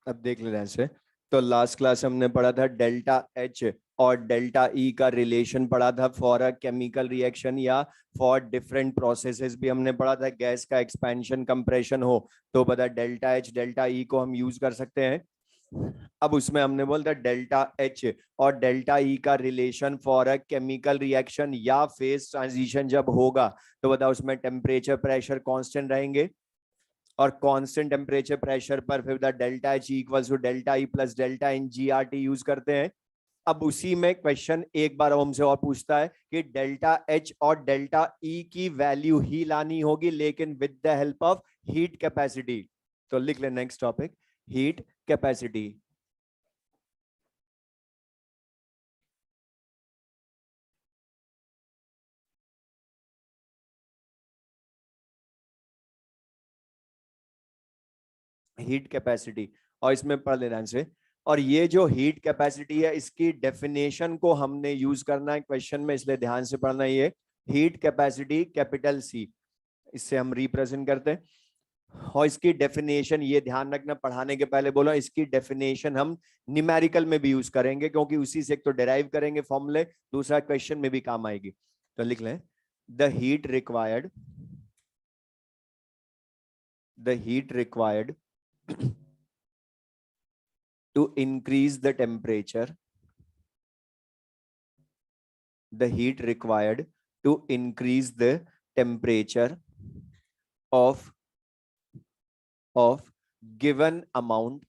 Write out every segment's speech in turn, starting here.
अब देख ले से, तो लास्ट क्लास हमने पढ़ा था डेल्टा एच और डेल्टा ई का रिलेशन पढ़ा था फॉर अ केमिकल रिएक्शन या फॉर डिफरेंट प्रोसेसेस भी हमने पढ़ा था। गैस का एक्सपेंशन कंप्रेशन हो तो बता डेल्टा एच डेल्टा ई को हम यूज कर सकते हैं। अब उसमें हमने बोलता डेल्टा एच और डेल्टा ई का relation for a chemical reaction या फेज ट्रांजिशन जब होगा तो बता उसमें टेम्परेचर प्रेशर कांस्टेंट रहेंगे और कांस्टेंट टेम्परेचर प्रेशर पर फिर delta H equals to delta E plus delta n g R T use करते हैं। अब उसी में क्वेश्चन एक बार हमसे और पूछता है कि डेल्टा एच और डेल्टा ई की वैल्यू ही लानी होगी लेकिन with the help of heat capacity. तो लिख ले next topic, heat capacity. Heat capacity और इसमें पढ़ लेना से, और ये जो हीट कैपेसिटी है इसकी डेफिनेशन को हमने यूज करना है क्वेश्चन में, इसलिए ध्यान से पढ़ना। ये हीट कैपेसिटी कैपिटल सी, इससे हम रिप्रेजेंट करते हैं। और इसकी डेफिनेशन ये ध्यान रखना, पढ़ाने के पहले बोलो इसकी डेफिनेशन हम न्यूमेरिकल में भी यूज करेंगे क्योंकि उसी से एक तो डिराइव करेंगे फॉर्मूले, दूसरा क्वेश्चन में भी काम आएगी। तो लिख लें the heat required to increase the temperature, the heat required to increase the temperature of given amount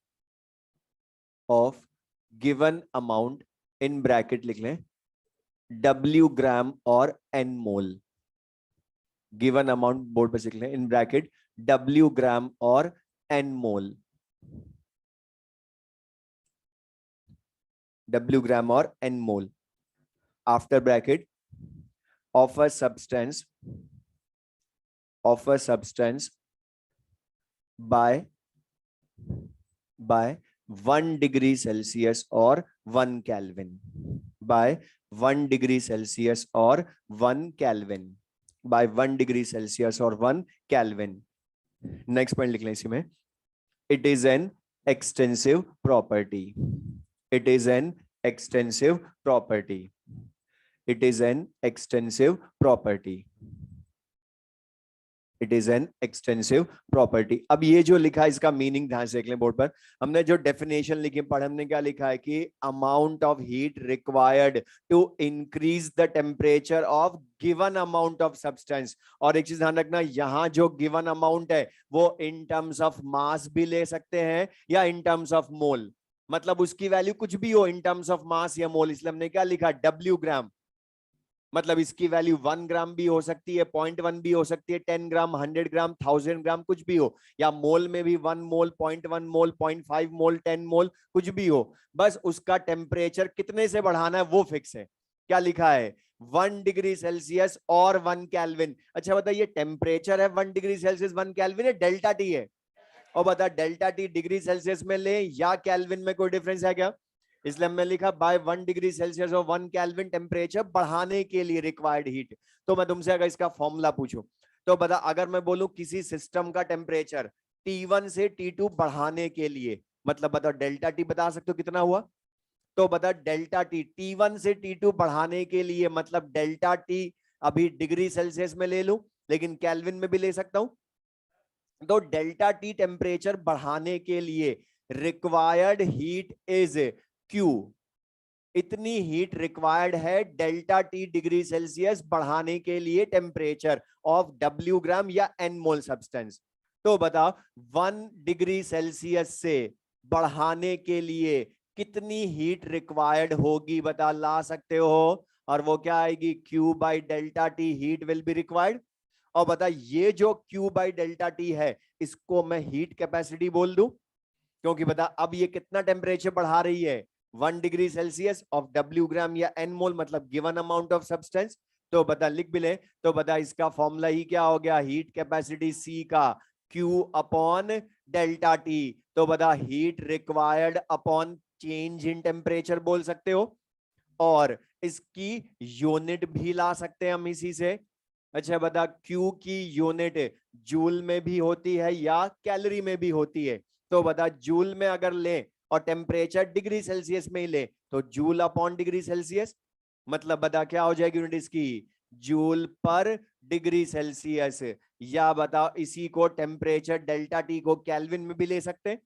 in bracket लिख लें W ग्राम और N मोल। गिवन अमाउंट बोर्ड पर लिख लें इन ब्रैकेट W ग्राम और N मोल, W ग्राम और N mole after bracket of a substance by 1 degree Celsius or 1 Kelvin, by 1 degree Celsius or 1 Kelvin, by 1 degree Celsius or 1 Kelvin। Next point लिख लें इसी में, it is an extensive property, it is an extensive property, it is an extensive property, it is an extensive property. अब ये जो लिखा है इसका मीनिंग ध्यान से देख लें बोर्ड पर। हमने जो डेफिनेशन लिखी पढ़, हमने क्या लिखा है कि amount of heat required to increase the temperature of given amount of substance. और एक चीज ध्यान रखना, यहां जो गिवन अमाउंट है वो इन टर्म्स ऑफ मास भी ले सकते हैं या इन टर्म्स ऑफ मोल, मतलब उसकी वैल्यू कुछ भी हो इन टर्म्स ऑफ मास या मोल। इसलिए हमने क्या लिखा डब्ल्यू ग्राम, मतलब इसकी वैल्यू 1 ग्राम भी हो सकती है, 0.1 भी हो सकती है, 10 ग्राम, 100 ग्राम, 1000 ग्राम, कुछ भी हो। या मोल में भी 1 मोल, 0.1 मोल, 0.5 मोल, 10 मोल, कुछ भी हो। बस उसका टेम्परेचर कितने से बढ़ाना है वो फिक्स है। क्या लिखा है 1 डिग्री सेल्सियस और 1 केल्विन। अच्छा बताइए टेम्परेचर है 1 डिग्री सेल्सियस 1 केल्विन है, डेल्टा टी है। और बता डेल्टा टी डिग्री सेल्सियस में ले या केल्विन में कोई डिफरेंस है क्या? इसलिए हमने लिखा बाय 1 डिग्री सेल्सियस और 1 केल्विन टेम्परेचर बढ़ाने के लिए रिक्वायर्ड हीट। तो मैं तुमसे अगर इसका फॉर्मूला पूछूं तो बता, अगर मैं बोलूं किसी सिस्टम का टेम्परेचर T1 से T2 बढ़ाने के लिए, मतलब बता डेल्टा टी बता सकते हो कितना हुआ? तो बता डेल्टा टी T1 से T2 बढ़ाने के लिए, मतलब डेल्टा टी अभी डिग्री सेल्सियस में ले लूं लेकिन केल्विन में भी ले सकता हूं। तो डेल्टा टी टेम्परेचर बढ़ाने के लिए रिक्वायर्ड हीट इज क्यू, इतनी हीट रिक्वायर्ड है डेल्टा टी डिग्री सेल्सियस बढ़ाने के लिए टेम्परेचर ऑफ W ग्राम या N मोल सब्सटेंस। तो बताओ 1 डिग्री सेल्सियस से बढ़ाने के लिए कितनी हीट रिक्वायर्ड होगी, बता ला सकते हो? और वो क्या आएगी Q by delta T heat will be required. और बता ये जो Q बाई डेल्टा टी है इसको मैं हीट कैपेसिटी बोल दूं, क्योंकि बता अब ये कितना टेम्परेचर बढ़ा रही है 1 डिग्री सेल्सियस ऑफ W ग्राम या N मोल, मतलब गिवन अमाउंट ऑफ सब्सटेंस। तो बता लिख भी ले, तो बता इसका फॉर्मूला ही क्या हो गया हीट कैपेसिटी C का Q अपॉन डेल्टा टी। तो बता heat required upon change in temperature बोल सकते हो। और इसकी यूनिट भी ला सकते हैं हम इसी से। अच्छा बता, Q की यूनिट जूल में भी होती है या कैलोरी में भी होती है? तो बता, जूल में अगर ले और टेम्परेचर डिग्री सेल्सियस में ही ले तो जूल अपॉन डिग्री सेल्सियस, मतलब बता क्या हो जाएगी यूनिट इसकी, जूल पर डिग्री सेल्सियस। या बताओ इसी को टेम्परेचर डेल्टा टी को केल्विन में भी ले सकते हैं,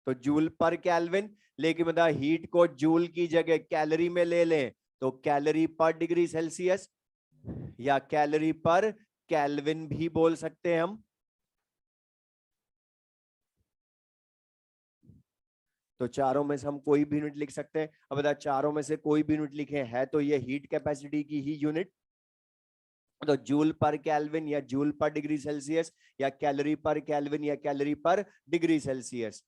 तो जूल पर केल्विन। लेकिन बता हीट को जूल की जगह कैलोरी में ले लें तो कैलोरी पर डिग्री सेल्सियस या कैलोरी पर केल्विन भी बोल सकते हैं हम। तो चारों में से हम कोई भी यूनिट लिख सकते हैं। अब बता, चारों में से कोई भी यूनिट लिखे है तो ये हीट कैपेसिटी की ही यूनिट, तो जूल पर केल्विन या जूल पर डिग्री सेल्सियस या कैलोरी पर केल्विन या कैलोरी पर डिग्री सेल्सियस।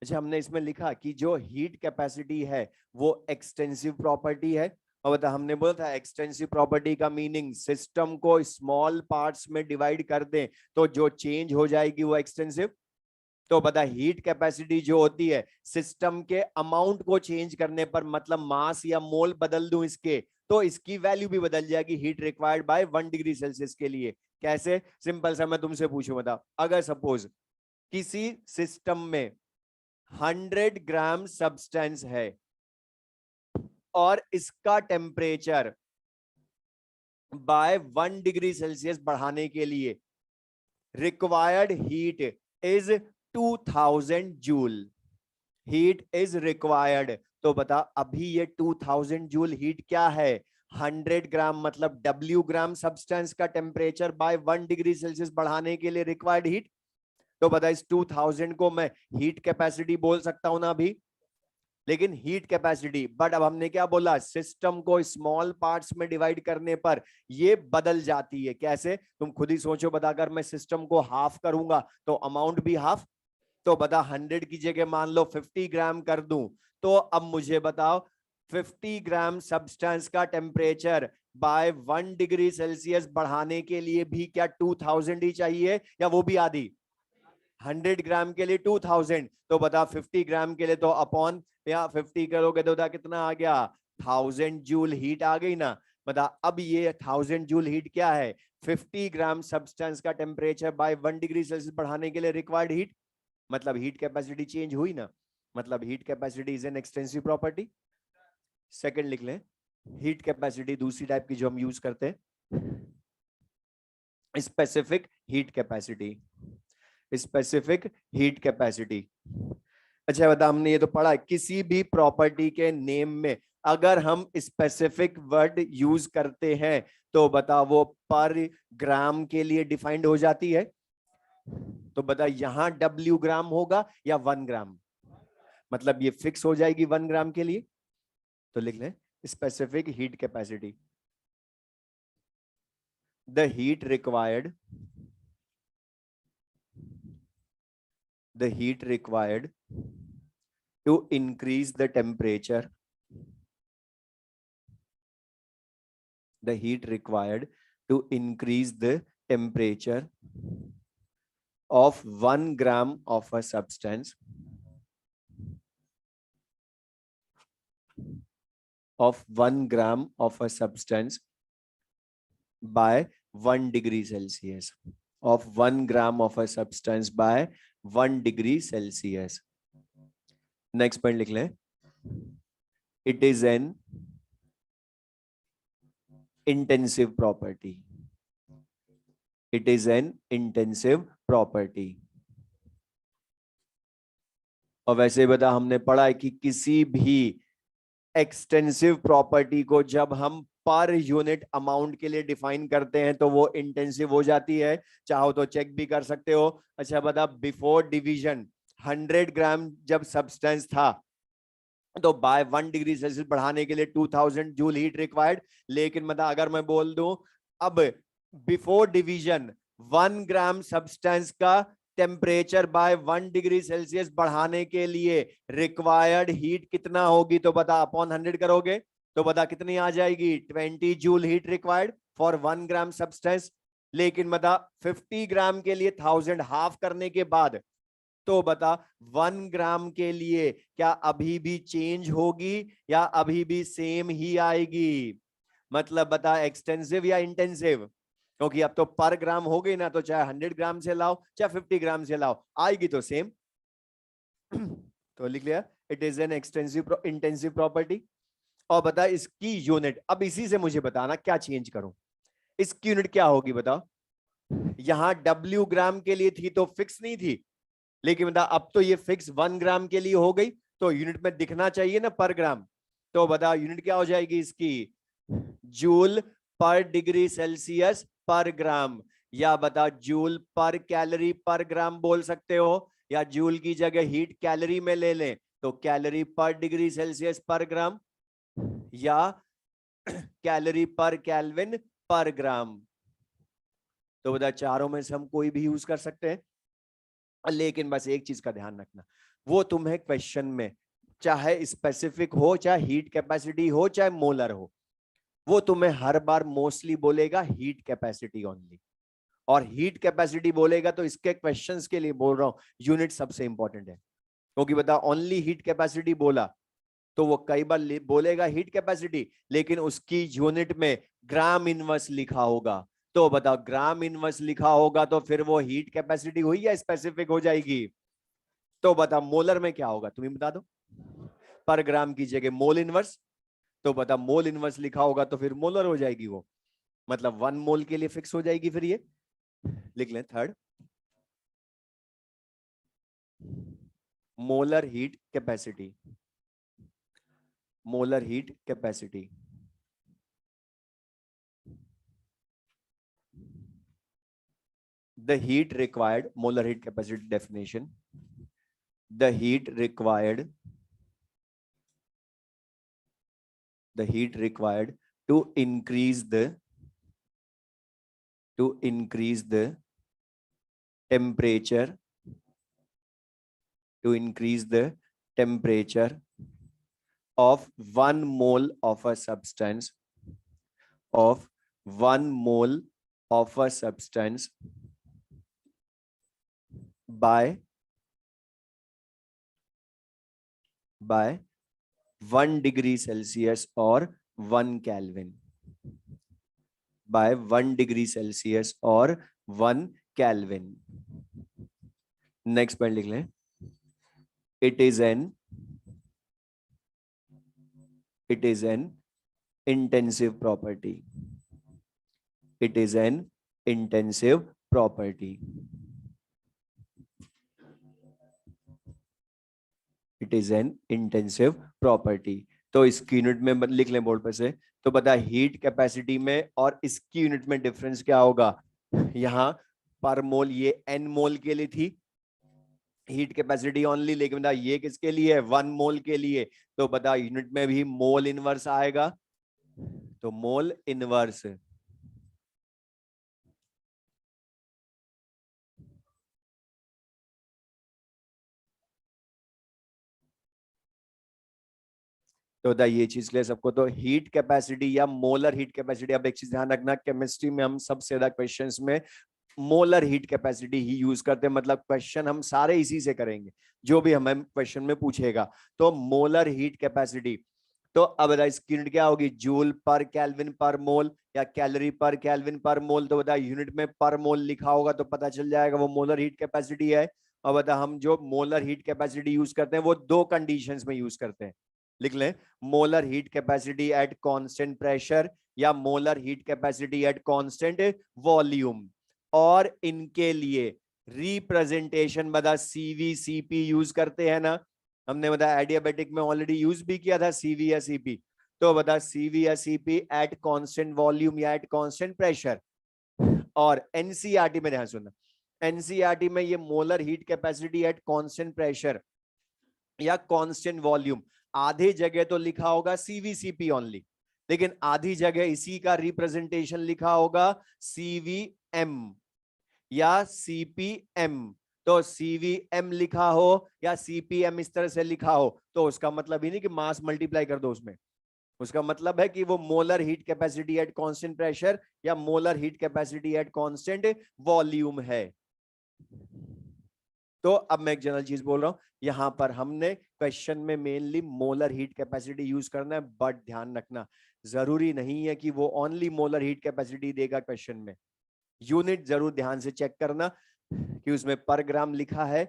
अच्छा, हमने इसमें लिखा कि जो हीट कैपेसिटी है वो एक्सटेंसिव प्रॉपर्टी है। और बता, हमने बोला था एक्सटेंसिव प्रॉपर्टी का मीनिंग सिस्टम को स्मॉल पार्ट्स में डिवाइड कर दें तो जो चेंज हो जाएगी वो एक्सटेंसिव। तो बता, हीट कैपेसिटी जो होती है सिस्टम के अमाउंट को चेंज करने पर, मतलब मास या मोल बदल दूं इसके, तो इसकी वैल्यू भी बदल जाएगी heat required by 1 degree Celsius के लिए। कैसे? सिंपल सा मैं तुमसे पूछूं, बता, अगर सपोज किसी सिस्टम में 100 ग्राम सब्सटेंस है और इसका टेम्परेचर बाय 1 डिग्री सेल्सियस बढ़ाने के लिए required heat is 2000 joule, heat is required. तो बता, अभी ये 2000 जूल हीट क्या है? 100 ग्राम, मतलब W ग्राम सब्सटेंस का टेम्परेचर बाय 1 डिग्री सेल्सियस बढ़ाने के लिए रिक्वायर्ड हीट। तो बता, इस 2000 को मैं हीट कैपेसिटी बोल सकता हूं ना अभी, लेकिन हीट कैपेसिटी। बट अब हमने क्या बोला, सिस्टम को स्मॉल पार्ट्स में डिवाइड करने पर ये बदल जाती है। कैसे? तुम खुद ही सोचो, बता, अगर मैं सिस्टम को हाफ करूंगा तो अमाउंट भी हाफ। तो बता, 100 की जगह मान लो 50 ग्राम कर दूं, तो अब मुझे बताओ 50 ग्राम सब्सटेंस का टेम्परेचर बाय 1 डिग्री सेल्सियस बढ़ाने के लिए भी क्या 2000 ही चाहिए या वो भी आधी? 100 ग्राम के लिए 2000, तो बता 50 ग्राम के लिए तो अपॉन, या 50 करोगे तो बता कितना आ गया, 1000 जूल हीट आ गई ना। बता, अब ये 1000 जूल हीट क्या है? 50 ग्राम सब्सटेंस का टेम्परेचर बाय 1 डिग्री सेल्सियस बढ़ाने के लिए रिक्वायर्ड हीट, मतलब हीट कैपेसिटी चेंज हुई ना, मतलब heat capacity is an extensive property. Second लिख लें, हीट कैपेसिटी दूसरी टाइप की जो हम यूज करते हैं, specific heat capacity, specific heat capacity. अच्छा बता, हमने ये तो पढ़ा, किसी भी प्रॉपर्टी के नेम में अगर हम स्पेसिफिक वर्ड यूज करते हैं तो बता वो पर ग्राम के लिए डिफाइंड हो जाती है। तो बता, यहां W ग्राम होगा या 1 ग्राम, मतलब ये फिक्स हो जाएगी 1 ग्राम के लिए। तो लिख लें specific heat capacity, the heat required, the heat required to increase the temperature, the heat required to increase the temperature of 1 gram of a substance, of 1 gram of a substance by 1 degree Celsius, of 1 gram of a substance by 1 degree Celsius. Next point लिख लें, it is an intensive property, it is an intensive property. और वैसे बता, हमने पढ़ा है कि किसी भी एक्सटेंसिव प्रॉपर्टी को जब हम पर यूनिट अमाउंट के लिए डिफाइन करते हैं तो वो इंटेंसिव हो जाती है। चाहो तो चेक भी कर सकते हो। अच्छा बता, बिफोर डिवीजन 100 ग्राम जब सब्सटेंस था तो बाय 1 डिग्री सेल्सियस बढ़ाने के लिए 2000 जूल हीट रिक्वायर्ड। लेकिन मतलब अगर मैं बोल दूं अब बिफोर डिवीजन 1 ग्राम सब्सटेंस का टेम्परेचर बाय 1 डिग्री सेल्सियस बढ़ाने के लिए रिक्वायर्ड हीट कितना होगी, तो बता अपॉन 100 करोगे तो बता कितनी आ जाएगी, 20 joule heat required for 1 gram substance. लेकिन बता 50 ग्राम के लिए 1000 हाफ करने के बाद, तो बता 1 ग्राम के लिए क्या अभी भी चेंज होगी या अभी भी सेम ही आएगी? मतलब बता एक्सटेंसिव या इंटेंसिव, क्योंकि अब तो पर ग्राम हो गई ना, तो चाहे 100 ग्राम से लाओ चाहे 50 ग्राम से लाओ, आएगी तो सेम। तो लिख लिया, it is an extensive intensive property. और बता इसकी यूनिट, अब इसी से मुझे बताना क्या चेंज करूं, इसकी यूनिट क्या होगी बताओ। यहां W ग्राम के लिए थी तो फिक्स नहीं थी, लेकिन बता अब तो ये फिक्स 1 ग्राम के लिए हो गई, तो यूनिट में दिखना चाहिए ना पर ग्राम। तो बता यूनिट क्या हो जाएगी इसकी, जूल पर डिग्री सेल्सियस पर ग्राम, या बता जूल पर कैलोरी पर ग्राम बोल सकते हो, या जूल की जगह हीट कैलोरी में ले लें तो कैलोरी पर डिग्री सेल्सियस पर ग्राम, या कैलोरी पर केल्विन पर ग्राम। तो बता चारों में से हम कोई भी यूज कर सकते हैं, लेकिन बस एक चीज का ध्यान रखना, वो तुम्हें क्वेश्चन में चाहे स्पेसिफिक हो, चाहे हीट कैपेसिटी हो, चाहे मोलर हो, वो तुम्हें हर बार मोस्टली बोलेगा हीट कैपेसिटी ओनली। और हीट कैपेसिटी बोलेगा तो इसके क्वेश्चंस के लिए बोल रहा हूं, यूनिट सबसे इंपॉर्टेंट है। क्योंकि बता ओनली हीट कैपेसिटी बोला तो वो कई बार बोलेगा हीट कैपेसिटी, लेकिन उसकी यूनिट में ग्राम इनवर्स लिखा होगा। तो बताओ ग्राम इनवर्स लिखा होगा तो फिर वो हीट कैपेसिटी हुई या स्पेसिफिक हो जाएगी? तो बता मोलर में क्या होगा, तुम्हें बता दो। पर ग्राम की जगह मोल इनवर्स, तो बता मोल इनवर्स लिखा होगा तो फिर मोलर हो जाएगी वो, मतलब 1 मोल के लिए फिक्स हो जाएगी फिर ये। लिख लें third, molar heat capacity. Molar heat capacity, the heat required, molar heat capacity definition, the heat required, the heat required to increase the temperature, to increase the temperature of 1 mole of a substance, of 1 mole of a substance by 1 degree Celsius or 1 Kelvin, by 1 degree Celsius or 1 Kelvin. Next point लिख लें, it is an intensive property, it is an intensive property, it is an intensive property। तो इसकी unit में लिख लें board पर से। तो बता हीट कैपेसिटी में और इसकी यूनिट में डिफरेंस क्या होगा, यहां पर मोल ये n मोल के लिए थी हीट कैपेसिटी ओनली, लेकिन बता ये किसके लिए है, 1 मोल के लिए। तो बता यूनिट में भी मोल इनवर्स आएगा, तो मोल इनवर्स, तो बता ये चीज ले सबको। तो हीट कैपेसिटी या मोलर हीट कैपेसिटी, अब एक चीज ध्यान रखना, केमिस्ट्री में हम सबसे ज्यादा क्वेश्चंस में मोलर हीट कैपेसिटी ही यूज करते हैं, मतलब क्वेश्चन हम सारे इसी से करेंगे जो भी हमें क्वेश्चन में पूछेगा। तो मोलर हीट कैपेसिटी, तो अब बता इसकी यूनिट क्या होगी, जूल पर केल्विन पर मोल या calorie per kelvin per mole. तो बता यूनिट में पर मोल लिखा होगा तो पता चल जाएगा वो मोलर हीट कैपेसिटी है। और बता हम जो मोलर हीट कैपेसिटी यूज करते हैं वो 2 कंडीशंस में यूज करते हैं, लिख लें, molar heat capacity at constant pressure या molar heat capacity at constant volume. और इनके लिए रिप्रेजेंटेशन बता सीवी-सीपी यूज करते हैं ना, हमने बताया एडियाबेटिक में ऑलरेडी यूज भी किया था सीवी या सीपी। तो बता सीवी या सीपी एट कांस्टेंट वॉल्यूम या एट कांस्टेंट प्रेशर। और एनसीईआरटी में ध्यान सुनना, एनसीईआरटी में ये molar heat capacity at constant pressure या कांस्टेंट वॉल्यूम, आधी जगह तो लिखा होगा सीवीसीपी ओनली, लेकिन आधी जगह इसी का रिप्रेजेंटेशन लिखा होगा सीवीएम या सीपीएम। तो सीवीएम लिखा हो या सीपीएम इस तरह से लिखा हो तो उसका मतलब ही नहीं कि मास मल्टीप्लाई कर दो उसमें, उसका मतलब है कि वो molar heat capacity at constant pressure या molar heat capacity at constant volume है। तो अब मैं एक जनरल चीज बोल रहा हूं, यहां पर हमने क्वेश्चन में mainly molar heat capacity use करना है, बट ध्यान रखना जरूरी नहीं है कि वो ओनली मोलर हीट कैपेसिटी देगा क्वेश्चन में। यूनिट जरूर ध्यान से चेक करना कि उसमें पर ग्राम लिखा है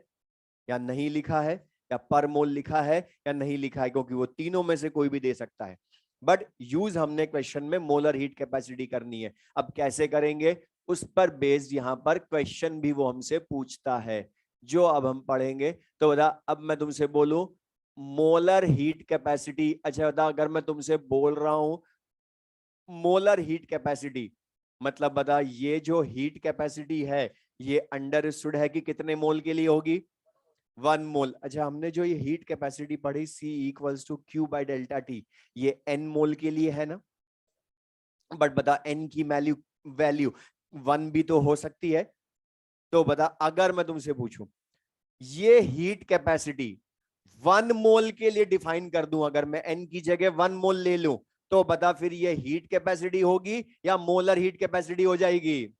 या नहीं लिखा है, या पर मोल लिखा है या नहीं लिखा है, क्योंकि वो तीनों में से कोई भी दे सकता है। बट यूज हमने क्वेश्चन में मोलर हीट कैपेसिटी करनी है। अब कैसे करेंगे, उस पर बेस्ड यहां पर क्वेश्चन भी वो हमसे पूछता है, जो अब हम पढ़ेंगे। तो बता, अब मैं तुमसे बोलूं मोलर हीट कैपेसिटी, अच्छा बता, अगर मैं तुमसे बोल रहा हूं मोलर हीट कैपेसिटी, मतलब बता ये जो हीट कैपेसिटी है ये अंडरस्टूड है कि कितने मोल के लिए होगी, 1 मोल। अच्छा, हमने जो ये हीट कैपेसिटी पढ़ी C equals to Q by delta T, ये N मोल के लिए है ना। बट बता N की वैल्यू वैल्यू 1 भी तो हो सकती है। तो बता, अगर मैं तुमसे पूछूं ये हीट कैपेसिटी 1 मोल के लिए डिफाइन कर दूं, अगर मैं N की जगह 1 मोल ले लूं, तो बता फिर ये हीट कैपेसिटी होगी या मोलर हीट कैपेसिटी हो जाएगी,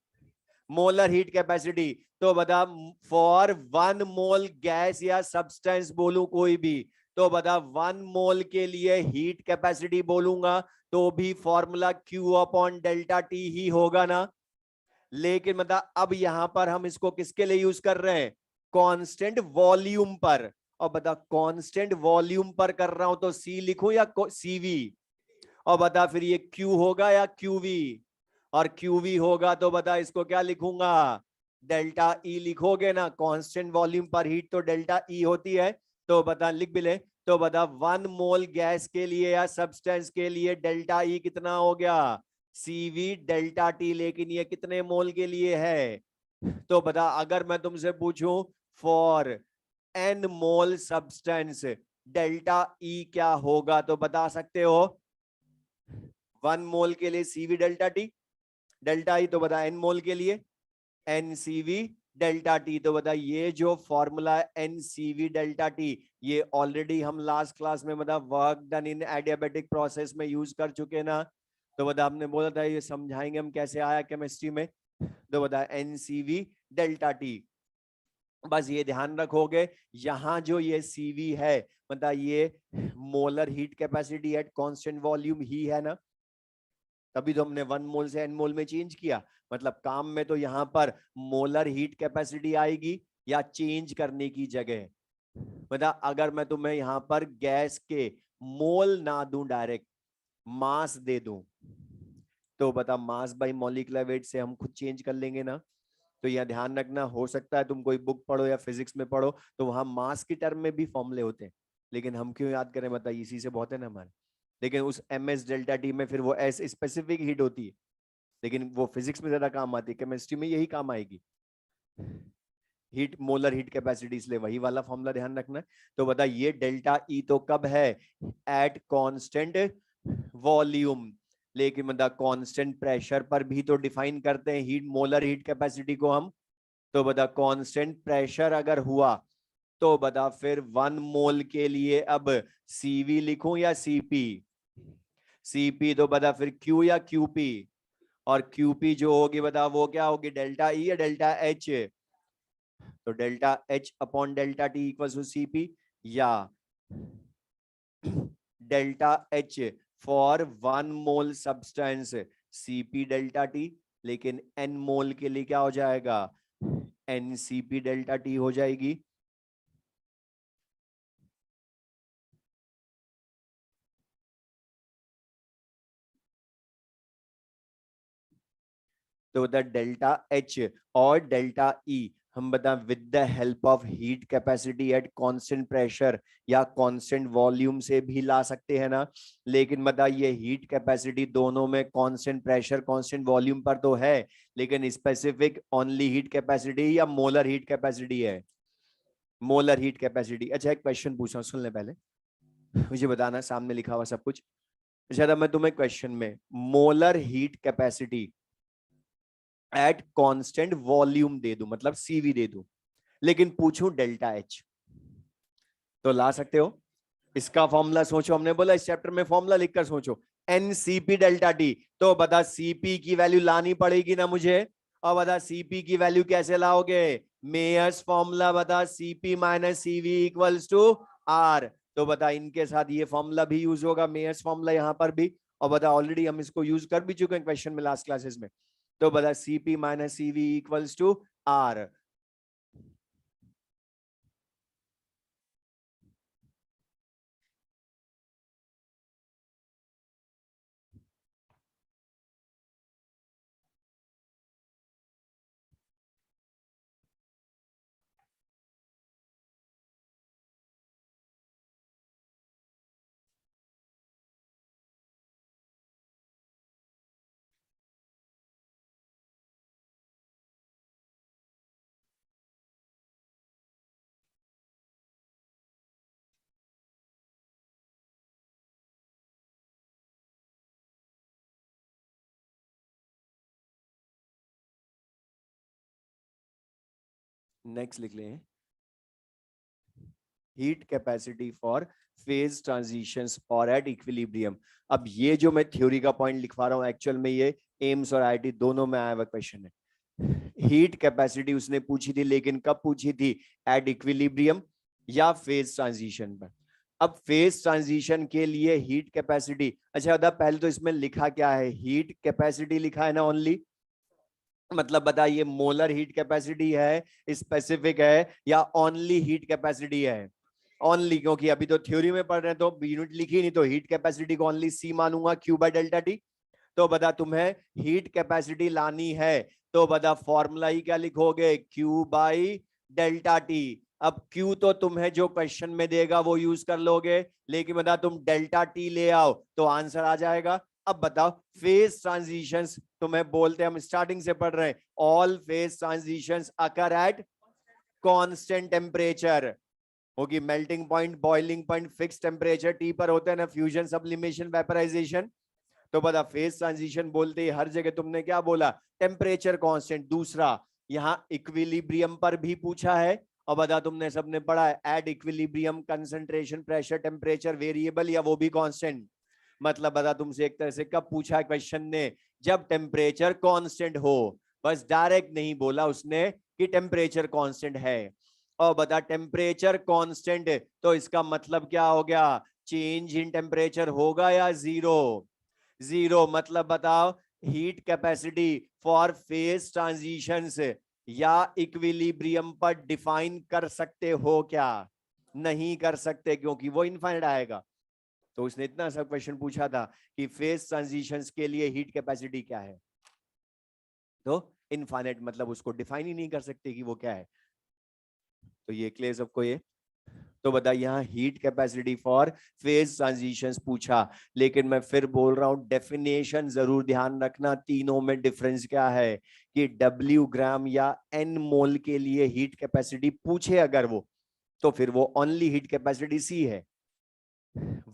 मोलर हीट कैपेसिटी। तो बता फॉर 1 मोल गैस या सब्सटेंस बोलूं कोई भी, तो बता 1 मोल के लिए हीट कैपेसिटी बोलूंगा तो भी formula Q upon delta T ही होगा ना। लेकिन मतलब अब यहां पर हम इसको किसके लिए यूज कर रहे हैं, कांस्टेंट वॉल्यूम पर। और बता कांस्टेंट वॉल्यूम पर कर रहा हूं तो C लिखूं या CV, और बता फिर ये Q होगा या QV, और QV होगा तो बता इसको क्या लिखूंगा, डेल्टा E लिखोगे ना, कांस्टेंट वॉल्यूम पर हीट तो डेल्टा E होती है। तो बता लिख भी ले, तो बता 1 मोल गैस के लिए या सब्सटेंस के लिए डेल्टा E कितना हो गया, CV डेल्टा T, लेकिन ये कितने मोल के लिए है। तो बता अगर मैं तुमसे पूछूं for N mole substance delta E क्या होगा, तो बता सकते हो 1 मोल के लिए CV delta T, delta E तो बता N मोल के लिए NCV डेल्टा टी। तो बता ये जो फॉर्मूला है NCV डेल्टा टी, ये ऑलरेडी हम लास्ट क्लास में मतलब work done in adiabatic process में यूज कर चुके ना। तो बता हमने बोला था ये समझाएंगे हम कैसे आया केमिस्ट्री में। तो बता NCV डेल्टा टी, बस ये ध्यान रखोगे यहां जो ये CV है मतलब ये molar heat capacity at constant volume ही है ना, तभी तो हमने 1 मोल से N मोल में चेंज किया। मतलब काम में तो यहां पर मोलर हीट कैपेसिटी आएगी या चेंज करने की जगह, मतलब अगर मैं तुम्हें यहां पर गैस के मोल ना दूं, डायरेक्ट मास दे दूं, तो बता मास बाई मॉलिक्यूलर वेट से हम खुद चेंज कर लेंगे ना। तो यह ध्यान रखना, हो सकता है तुम कोई बुक पढ़ो या फिजिक्स में पढ़ो तो वहां मास की टर्म में भी फॉर्मूले होते हैं, लेकिन हम क्यों याद करें, बताइए इसी से बहुत है ना हमारे। लेकिन उस MS डेल्टा टी में फिर वो एस स्पेसिफिक हीट होती है, लेकिन वो फिजिक्स में ज्यादा काम आती है, केमिस्ट्री में यही काम आएगी, हीट मोलर हीट कैपेसिटी, इसलिए वही वाला फॉर्मूला ध्यान रखना है। तो बता ये डेल्टा ई तो कब है, एट कांस्टेंट वॉल्यूम, लेकिन मतलब कांस्टेंट प्रेशर पर भी तो डिफाइन करते हैं हीट मोलर हीट कैपेसिटी को हम। तो बता कांस्टेंट प्रेशर अगर हुआ तो बता फिर 1 मोल के लिए अब CV लिखूं या CP, CP तो बता फिर Q या QP, और QP जो होगी बता वो क्या होगी, डेल्टा E या डेल्टा H। तो delta H upon delta T equal to CP, या delta H for 1 mole substance CP delta T, लेकिन N मोल के लिए क्या हो जाएगा, NCP डेल्टा T हो जाएगी। तो बता डेल्टा H और डेल्टा E हम बता with the help of heat capacity at constant pressure या कांस्टेंट वॉल्यूम से भी ला सकते हैं ना। लेकिन बता ये हीट कैपेसिटी दोनों में कांस्टेंट प्रेशर कांस्टेंट वॉल्यूम पर तो है, लेकिन स्पेसिफिक ओनली हीट कैपेसिटी या मोलर हीट कैपेसिटी है, मोलर हीट कैपेसिटी। अच्छा एक क्वेश्चन पूछा, सुन ले पहले, मुझे बताना सामने लिखा हुआ सब कुछ। अच्छा मैं तुम्हें क्वेश्चन में molar heat capacity at constant volume दे दूं, मतलब CV दे दूं, लेकिन पूछूं डेल्टा H, तो ला सकते हो। इसका फॉर्मूला सोचो, हमने बोला इस चैप्टर में फॉर्मूला लिखकर सोचो, NCP डेल्टा टी। तो बता CP की वैल्यू लानी पड़ेगी ना मुझे, और बता CP की वैल्यू कैसे लाओगे, मेयर्स फॉर्मूला बता CP minus CV equals to R। तो बता इनके साथ ये फॉर्मूला भी यूज होगा, मेयर्स फॉर्मूला यहां पर भी, और बता ऑलरेडी हम इसको यूज कर भी चुके हैं क्वेश्चन में लास्ट क्लासेस में। तो बता CP minus CV equals to R। Next लिख लें, heat capacity for phase transitions और एट इक्विलिब्रियम। अब ये जो मैं थ्योरी का पॉइंट लिखवा रहा हूं, एक्चुअल में ये एम्स और आईआईटी दोनों में आया हुआ क्वेश्चन है। हीट कैपेसिटी उसने पूछी थी, लेकिन कब पूछी थी, एट इक्विलिब्रियम या फेज ट्रांजिशन पर। अब फेज ट्रांजिशन के लिए हीट कैपेसिटी, अच्छा बता पहले तो इसमें लिखा क्या है, हीट कैपेसिटी लिखा है ना ओनली, मतलब बताइए मोलर हीट कैपेसिटी है, स्पेसिफिक है, या ओनली हीट कैपेसिटी है, ओनली, क्योंकि अभी तो थ्योरी में पढ़ रहे हैं तो यूनिट लिखी नहीं, तो हीट कैपेसिटी को ओनली सी मानूंगा, क्यू बाय डेल्टा टी। तो बता तुम्हें हीट कैपेसिटी लानी है, तो बता फॉर्मूला ही क्या लिखोगे, क्यू बाई डेल्टा टी। अब क्यू तो तुम्हें जो क्वेश्चन में देगा वो यूज कर लोगे, लेकिन बता तुम डेल्टा टी ले आओ तो आंसर आ जाएगा। अब बताओ फेज ट्रांजिशंस तुम्हें बोलते हैं, हम स्टार्टिंग से पढ़ रहे हैं, all phase transitions occur at constant temperature, होगी melting point, boiling point, fix temperature, T पर होता है ना फ्यूजन, सब्लिमेशन, वेपराइजेशन। तो बता फेज ट्रांजिशन बोलते ही हर जगह तुमने क्या बोला, टेम्परेचर कांस्टेंट। दूसरा यहां इक्विलिब्रियम पर भी पूछा है, और बता तुमने सबने पढ़ा है at equilibrium concentration pressure temperature variable, या वो भी कांस्टेंट। मतलब बता तुमसे एक तरह से कब पूछा है क्वेश्चन ने, जब टेम्परेचर कांस्टेंट हो। बस डायरेक्ट नहीं बोला उसने कि टेम्परेचर कांस्टेंट है। और बता टेम्परेचर कांस्टेंट, तो इसका मतलब क्या हो गया, चेंज इन टेम्परेचर होगा या जीरो, जीरो। मतलब बताओ heat capacity for phase transitions या इक्विलिब्रियम पर डिफाइन कर सकते हो क्या, नहीं कर सकते, क्योंकि वो इनफाइनाइट आएगा। तो उसने इतना सा क्वेश्चन पूछा था कि फेज ट्रांजिशंस के लिए हीट कैपेसिटी क्या है, तो इनफाइनाइट, मतलब उसको डिफाइन ही नहीं कर सकते कि वो क्या है। तो ये क्लियर सबको ये। तो बता यहाँ heat capacity for phase transitions पूछा, लेकिन मैं फिर बोल रहा हूं डेफिनेशन जरूर ध्यान रखना, तीनों में डिफरेंस क्या है, कि W ग्राम या N मोल के लिए हीट कैपेसिटी पूछे अगर वो, तो फिर वो ओनली हीट कैपेसिटी C है।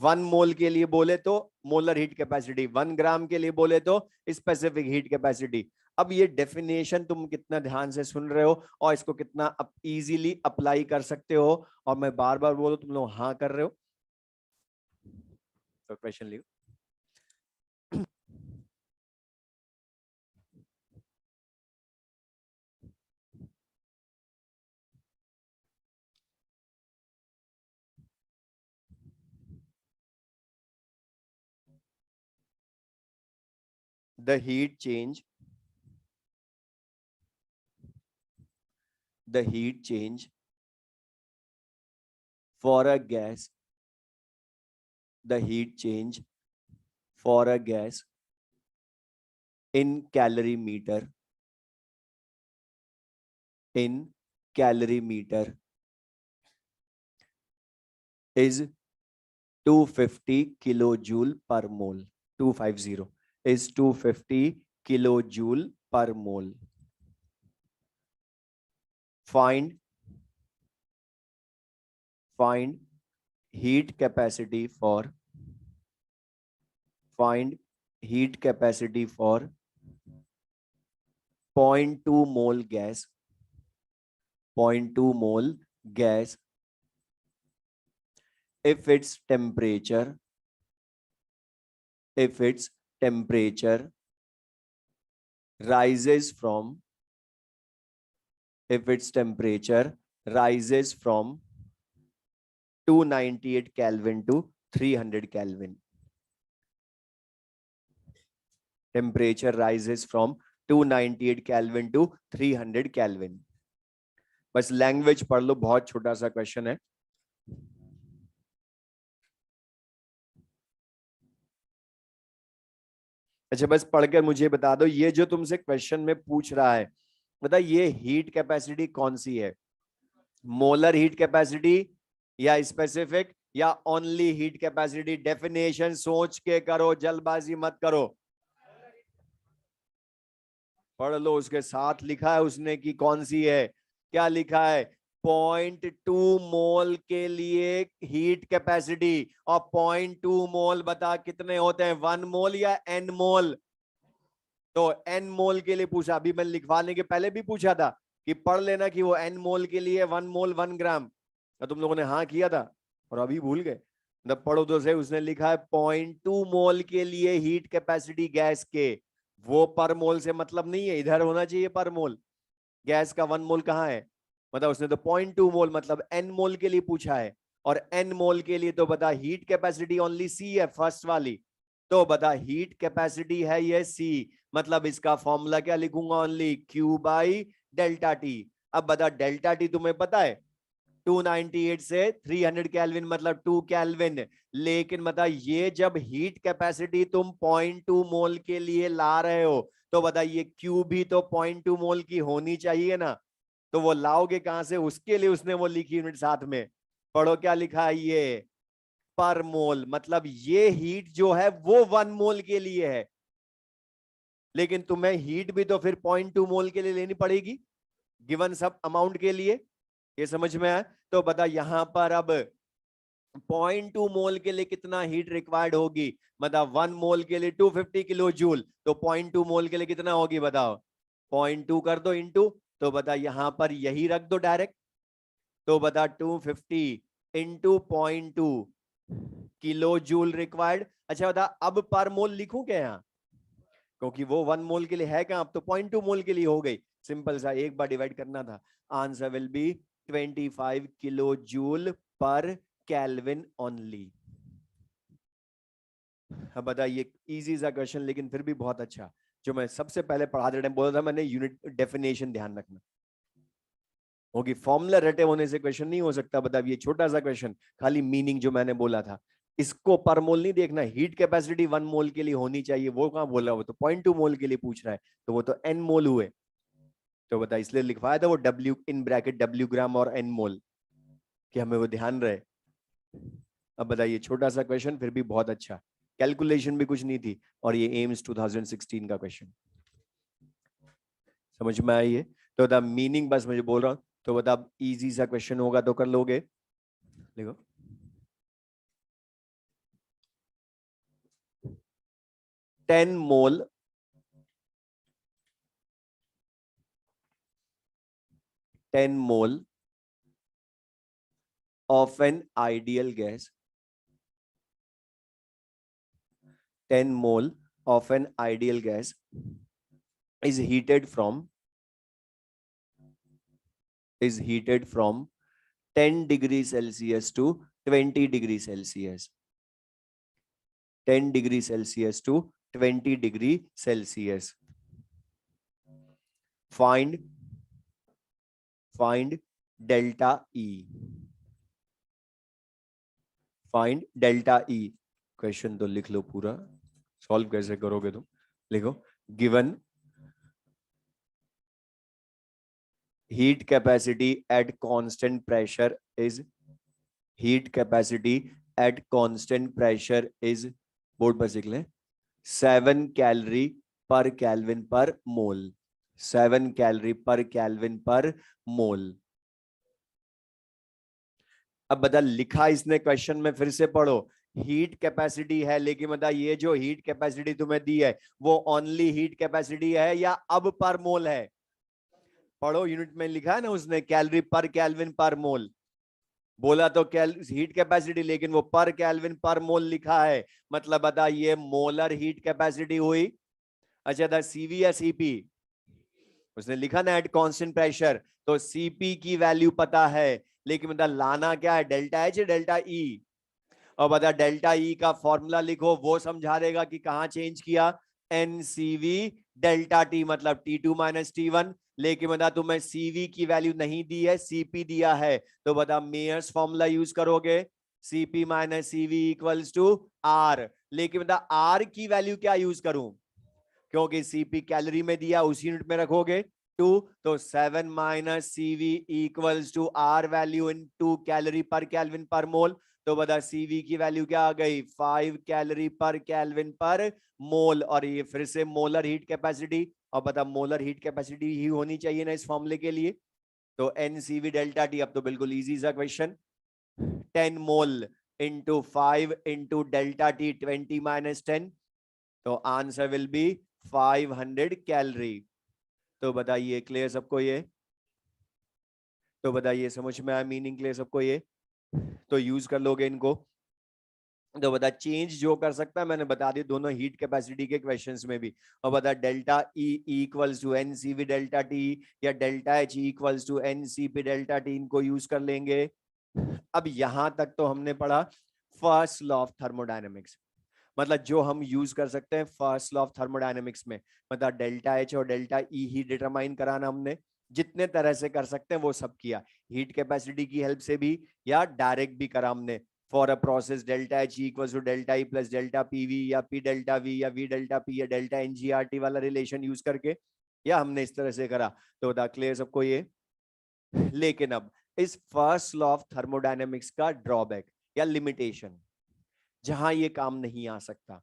1 मोल के लिए बोले तो मोलर हीट कैपेसिटी, 1 ग्राम के लिए बोले तो स्पेसिफिक हीट कैपेसिटी। अब ये डेफिनेशन तुम कितना ध्यान से सुन रहे हो और इसको कितना इजीली अप्लाई कर सकते हो, और मैं बार बार बोलो तुम लोग हाँ कर रहे हो, तो question Leo. the heat change the heat change for a gas the heat change for a gas in calorimeter in calorimeter is 250 kilojoule per mole, 250 is 250 kilojoule per mole. Find heat capacity for find heat capacity for 0.2 mole gas 0.2 mole gas if its temperature if its temperature rises from if its temperature rises from 298 Kelvin to 300 Kelvin. Temperature rises from 298 Kelvin to 300 Kelvin. बस language पढ़ लो, बहुत छोटा सा question है. अच्छा, बस पढ़कर मुझे बता दो, ये जो तुमसे क्वेश्चन में पूछ रहा है, बता ये हीट कैपेसिटी कौन सी है? मोलर हीट कैपेसिटी या स्पेसिफिक या ओनली हीट कैपेसिटी? डेफिनेशन सोच के करो, जल्दबाजी मत करो. पढ़ लो, उसके साथ लिखा है उसने कि कौन सी है. क्या लिखा है? 0.2 मोल के लिए हीट कैपेसिटी. और 0.2 मोल बता कितने होते हैं, 1 मोल या n मोल? तो n मोल के लिए पूछा. अभी मैं लिखवाने के पहले भी पूछा था कि पढ़ लेना कि वो n मोल के लिए 1 मोल 1 ग्राम. तो तुम लोगों ने हाँ किया था और अभी भूल गए. जब पढ़ो तो सही, उसने लिखा है 0.2 मोल के लिए हीट कैपेसिटी गैस के. वो पर मोल से मतलब नहीं है, इधर होना चाहिए पर मोल. गैस का 1 मोल कहाँ है? मतलब उसने तो 0.2 मोल मतलब n मोल के लिए पूछा है. और n मोल के लिए तो बता हीट कैपेसिटी ओनली C है, फर्स्ट वाली. तो बता हीट कैपेसिटी है ये C, मतलब इसका फॉर्मूला क्या लिखूंगा? Only Q by delta T. अब बता डेल्टा टी तुम्हें पता है, 298 से 300 केल्विन मतलब 2 केल्विन. लेकिन बता ये जब हीट कैपेसिटी तुम 0.2 मोल के लिए ला रहे हो, तो बता ये Q भी तो 0.2 मोल की होनी चाहिए ना. तो वो लाओगे कहां से? उसके लिए उसने वो लिखी यूनिट साथ में. पढ़ो क्या लिखा है ये, पर मोल. मतलब ये हीट जो है वो 1 मोल के लिए है, लेकिन तुम्हें हीट भी तो फिर 0.2 मोल के लिए लेनी पड़ेगी गिवन सब अमाउंट के लिए. ये समझ में आया? तो बता यहां पर अब 0.2 मोल के लिए कितना हीट रिक्वायर्ड होगी? मतलब 1 मोल के लिए 250 किलो जूल, तो 0.2 मोल के लिए कितना होगी बताओ? 0.2 कर दो इंटू. तो बता यहां पर यही रख दो डायरेक्ट. तो बता 250 इंटू 0.2 किलो जूल रिक्वायर्ड. अच्छा बता अब पर मोल लिखूं क्या यहाँ? क्योंकि वो 1 मोल के लिए है कहां, अब तो 0.2 मोल के लिए हो गई. सिंपल सा एक बार डिवाइड करना था. Answer will be 25 kilo joule पर केल्विन ओनली. अब बता ये इजी सा क्वेश्चन, लेकिन फिर भी बहुत अच्छा. जो मैं सबसे पहले पढ़ाते टाइम बोला था मैंने, यूनिट डेफिनेशन ध्यान रखना होगी. फॉर्मूला रटे होने से क्वेश्चन नहीं हो सकता. बता ये छोटा सा क्वेश्चन, खाली मीनिंग जो मैंने बोला था, इसको पर मोल नहीं देखना. हीट कैपेसिटी 1 मोल के लिए होनी चाहिए, वो कहां बोला? वो तो 0.2 मोल के लिए पूछ रहा है, तो वो तो n मोल हुए. तो बता इसलिए लिखवाया था वो W इन ब्रैकेट W ग्राम और n मोल, कि हमें वो ध्यान रहे. अब बताइए छोटा सा क्वेश्चन फिर भी बहुत अच्छा. कैलकुलेशन भी कुछ नहीं थी, और ये एम्स 2016 का क्वेश्चन. समझ में आई है? तो द मीनिंग बस मुझे बोल रहा हूं. तो बता इजी सा क्वेश्चन होगा तो कर लोगे. देखो 10 मोल of an ideal gas, 10 mole of an ideal gas is heated from 10 degrees Celsius to 20 degrees Celsius. 10 degrees Celsius to 20 degree Celsius. Find delta E. Find delta E. Question तो लिख लो पूरा. Solve कैसे करोगे तुम? लिखो given heat capacity at constant pressure is board पर लिख लें 7 कैलोरी पर केल्विन पर मोल. 7 कैलोरी पर केल्विन पर मोल. अब बता लिखा इसने क्वेश्चन में, फिर से पढ़ो. हीट कैपेसिटी है, लेकिन बता ये जो हीट कैपेसिटी तुम्हें दी है वो ओनली हीट कैपेसिटी है या अब पर मोल है? पढ़ो यूनिट में लिखा है ना उसने, कैलोरी पर केल्विन पर मोल. बोला तो हीट कैपेसिटी, लेकिन वो पर केल्विन पर मोल लिखा है, मतलब बता ये मोलर हीट कैपेसिटी हुई। अच्छा था सीवी या सीपी, उसने लिखा ना एट कांस्टेंट प्रेशर, तो सीपी की वैल्यू पता है, लेकिन मतलब लाना क्या है, डेल्टा एच डेल्टा ई। और बता डेल्टा ई का फॉर्मूला लिखो, वो समझा देगा कि कहां चेंज किया, एनसीवी डेल्टा टी, मतलब T2 माइनस T1। लेकिन बता तुम्हें सीवी की वैल्यू नहीं दी है, सीपी दिया है, तो बता मेयर्स फॉर्मूला यूज करोगे, CP minus CV equals to R. लेकिन बता आर की वैल्यू क्या यूज करूं, क्योंकि सीपी कैलोरी में दिया, उसी यूनिट में रखोगे 2, तो 7 minus CV equals to R value in 2 calorie per kelvin per mole. तो बता सीवी की वैल्यू क्या आ गई, 5 कैलोरी पर केल्विन पर मोल, और ये फिर से मोलर हीट कैपेसिटी, और बता मोलर हीट कैपेसिटी ही होनी चाहिए ना इस फॉर्मूले के लिए। तो एन सीवी डेल्टा टी, अब तो बिल्कुल इजी सा question, 10 mole into 5 into delta T 20 minus 10, तो आंसर विल बी 500 कैलोरी। तो बताइए क्लियर सबको ये, तो बताइए समझ में आया मीनिंग क्लियर सबको ये, तो यूज कर लोगे इनको। तो बता चेंज जो कर सकता है मैंने बता दिया दोनों हीट कैपेसिटी के क्वेश्चंस में भी। और बता delta E equals to N C V delta T, या delta H equals to N C P delta T, इनको यूज कर लेंगे। अब यहां तक तो हमने पढ़ा फर्स्ट लॉ ऑफ थर्मोडायनेमिक्स, मतलब जो हम यूज कर सकते हैं फर्स्ट लॉ ऑफ थर्मोडायनेमिक्स में, मतलब डेल्टा एच और डेल्टा ई ही डिटरमाइन कराना हमने, जितने तरह से कर सकते हैं वो सब किया, हीट कैपेसिटी की हेल्प से भी या डायरेक्ट भी करा हमने। For a process delta H equal to delta E plus delta P, V P delta V, या वी डेल्टा पी, या डेल्टा एनजीआरटी वाला रिलेशन यूज करके, या हमने इस तरह से करा। तो बता क्लियर सबको ये। लेकिन अब इस फर्स्ट लॉ ऑफ थर्मोडायनेमिक्स का ड्रॉबैक या लिमिटेशन, जहां ये काम नहीं आ सकता,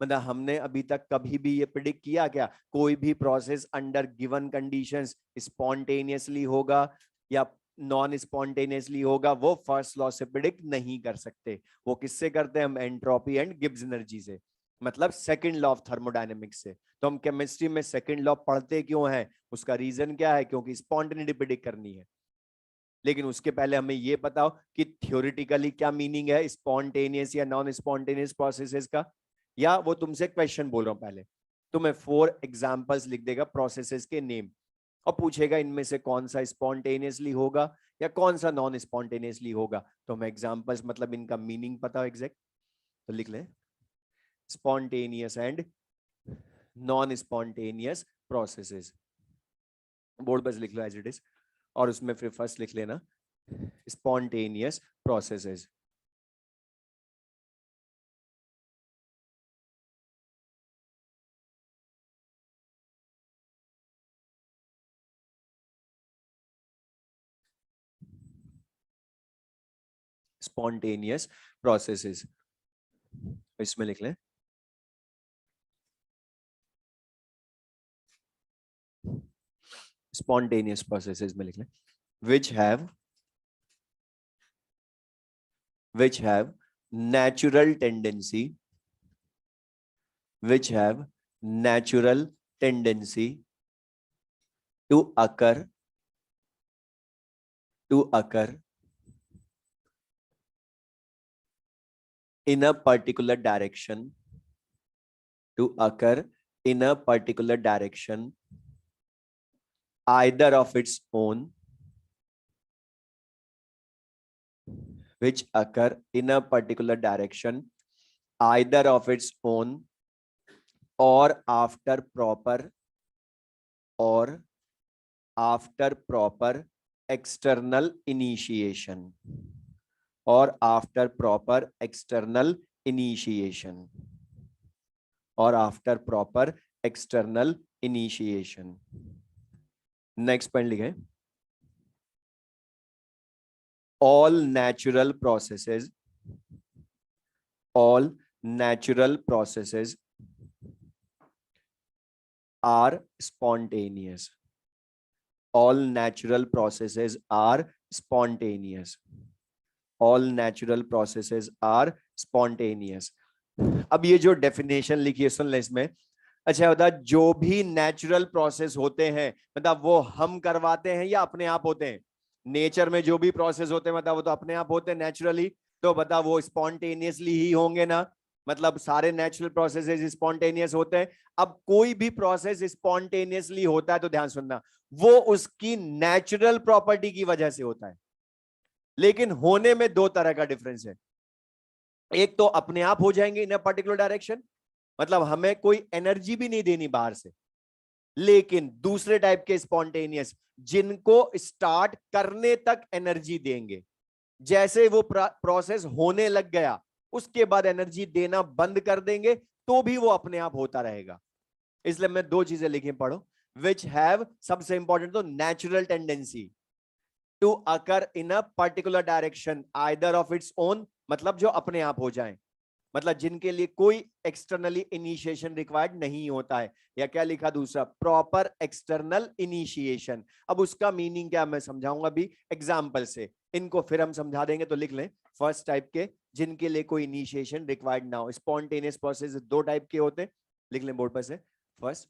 मतलब हमने अभी तक कभी भी ये प्रिडिक्ट किया क्या कोई भी process under given conditions spontaneously होगा या नॉन स्पॉन्टेनियसली होगा, वो फर्स्ट लॉ से प्रिडिक्ट नहीं कर सकते। वो किससे करते हैं हम, एंट्रोपी एंड गिब्स एनर्जी से, मतलब सेकंड लॉ ऑफ थर्मोडायनेमिक्स से। तो हम केमिस्ट्री में सेकंड लॉ पढ़ते क्यों है, उसका रीजन क्या है, क्योंकि स्पॉन्टेनिटी प्रिडिक्ट करनी है। लेकिन उसके पहले हमें ये बताओ कि थ्योरेटिकली क्या मीनिंग है स्पॉन्टेनियस या नॉन स्पॉन्टेनियस प्रोसेसेस का, या वो तुमसे क्वेश्चन बोल रहा हूं पहले। तुम्हें 4 एग्जांपल्स लिख देगा प्रोसेसेस के नेम, और पूछेगा इनमें से कौन सा स्पॉन्टेनियसली होगा या कौन सा नॉन स्पॉन्टेनियसली होगा। तो हमें एग्जांपल्स मतलब इनका मीनिंग पता हो एग्जैक्ट, तो लिख लें spontaneous and non spontaneous processes, board पर लिख लो एज इट इज, और उसमें फिर फर्स्ट लिख लेना spontaneous processes। spontaneous processes इसमें लिख लें spontaneous processes में लिख लें which have natural tendency, which have natural tendency to occur in a particular direction, to occur in a particular direction, either of its own, which occur in a particular direction either of its own or after proper external initiation, or after proper external initiation, or after proper external initiation। Next point लिखें all natural processes are spontaneous, all natural processes are spontaneous, all natural processes are spontaneous। अब ये जो definition लिखी है सुन ले इसमें, अच्छा बता जो भी नेचुरल प्रोसेस होते हैं मतलब वो हम करवाते हैं या अपने आप होते हैं, नेचर में जो भी प्रोसेस होते हैं मतलब वो तो अपने आप होते हैं नेचुरली, तो बता वो स्पॉन्टेनियसली ही होंगे ना, मतलब सारे नेचुरल प्रोसेसेस स्पॉन्टेनियस होते हैं। अब कोई भी प्रोसेस स्पॉन्टेनियसली होता है तो ध्यान सुनना, वो उसकी नेचुरल प्रॉपर्टी की वजह से होता है, लेकिन होने में दो तरह का डिफरेंस है। एक तो अपने आप हो जाएंगे इन अ पर्टिकुलर डायरेक्शन, मतलब हमें कोई एनर्जी भी नहीं देनी बाहर से, लेकिन दूसरे टाइप के स्पॉन्टेनियस जिनको स्टार्ट करने तक एनर्जी देंगे, जैसे वो प्रोसेस होने लग गया उसके बाद एनर्जी देना बंद कर देंगे तो भी वो अपने आप होता रहेगा। इसलिए मैं दो चीजें लिखी पढ़ो, विच हैव, सबसे इंपॉर्टेंट तो natural tendency to occur in a particular direction either of its own, मतलब जो अपने आप हो जाएं, मतलब जिनके लिए कोई एक्सटर्नली इनिशिएशन रिक्वायर्ड नहीं होता है। या क्या लिखा दूसरा, प्रॉपर एक्सटर्नल इनिशिएशन। अब उसका मीनिंग क्या मैं समझाऊंगा अभी एग्जांपल से, इनको फिर हम समझा देंगे, तो लिख लें फर्स्ट टाइप के जिनके लिए कोई इनिशिएशन रिक्वायर्ड ना हो। स्पॉन्टेनियस प्रोसेस दो टाइप के होते हैं, लिख लें बोर्ड पर से। First,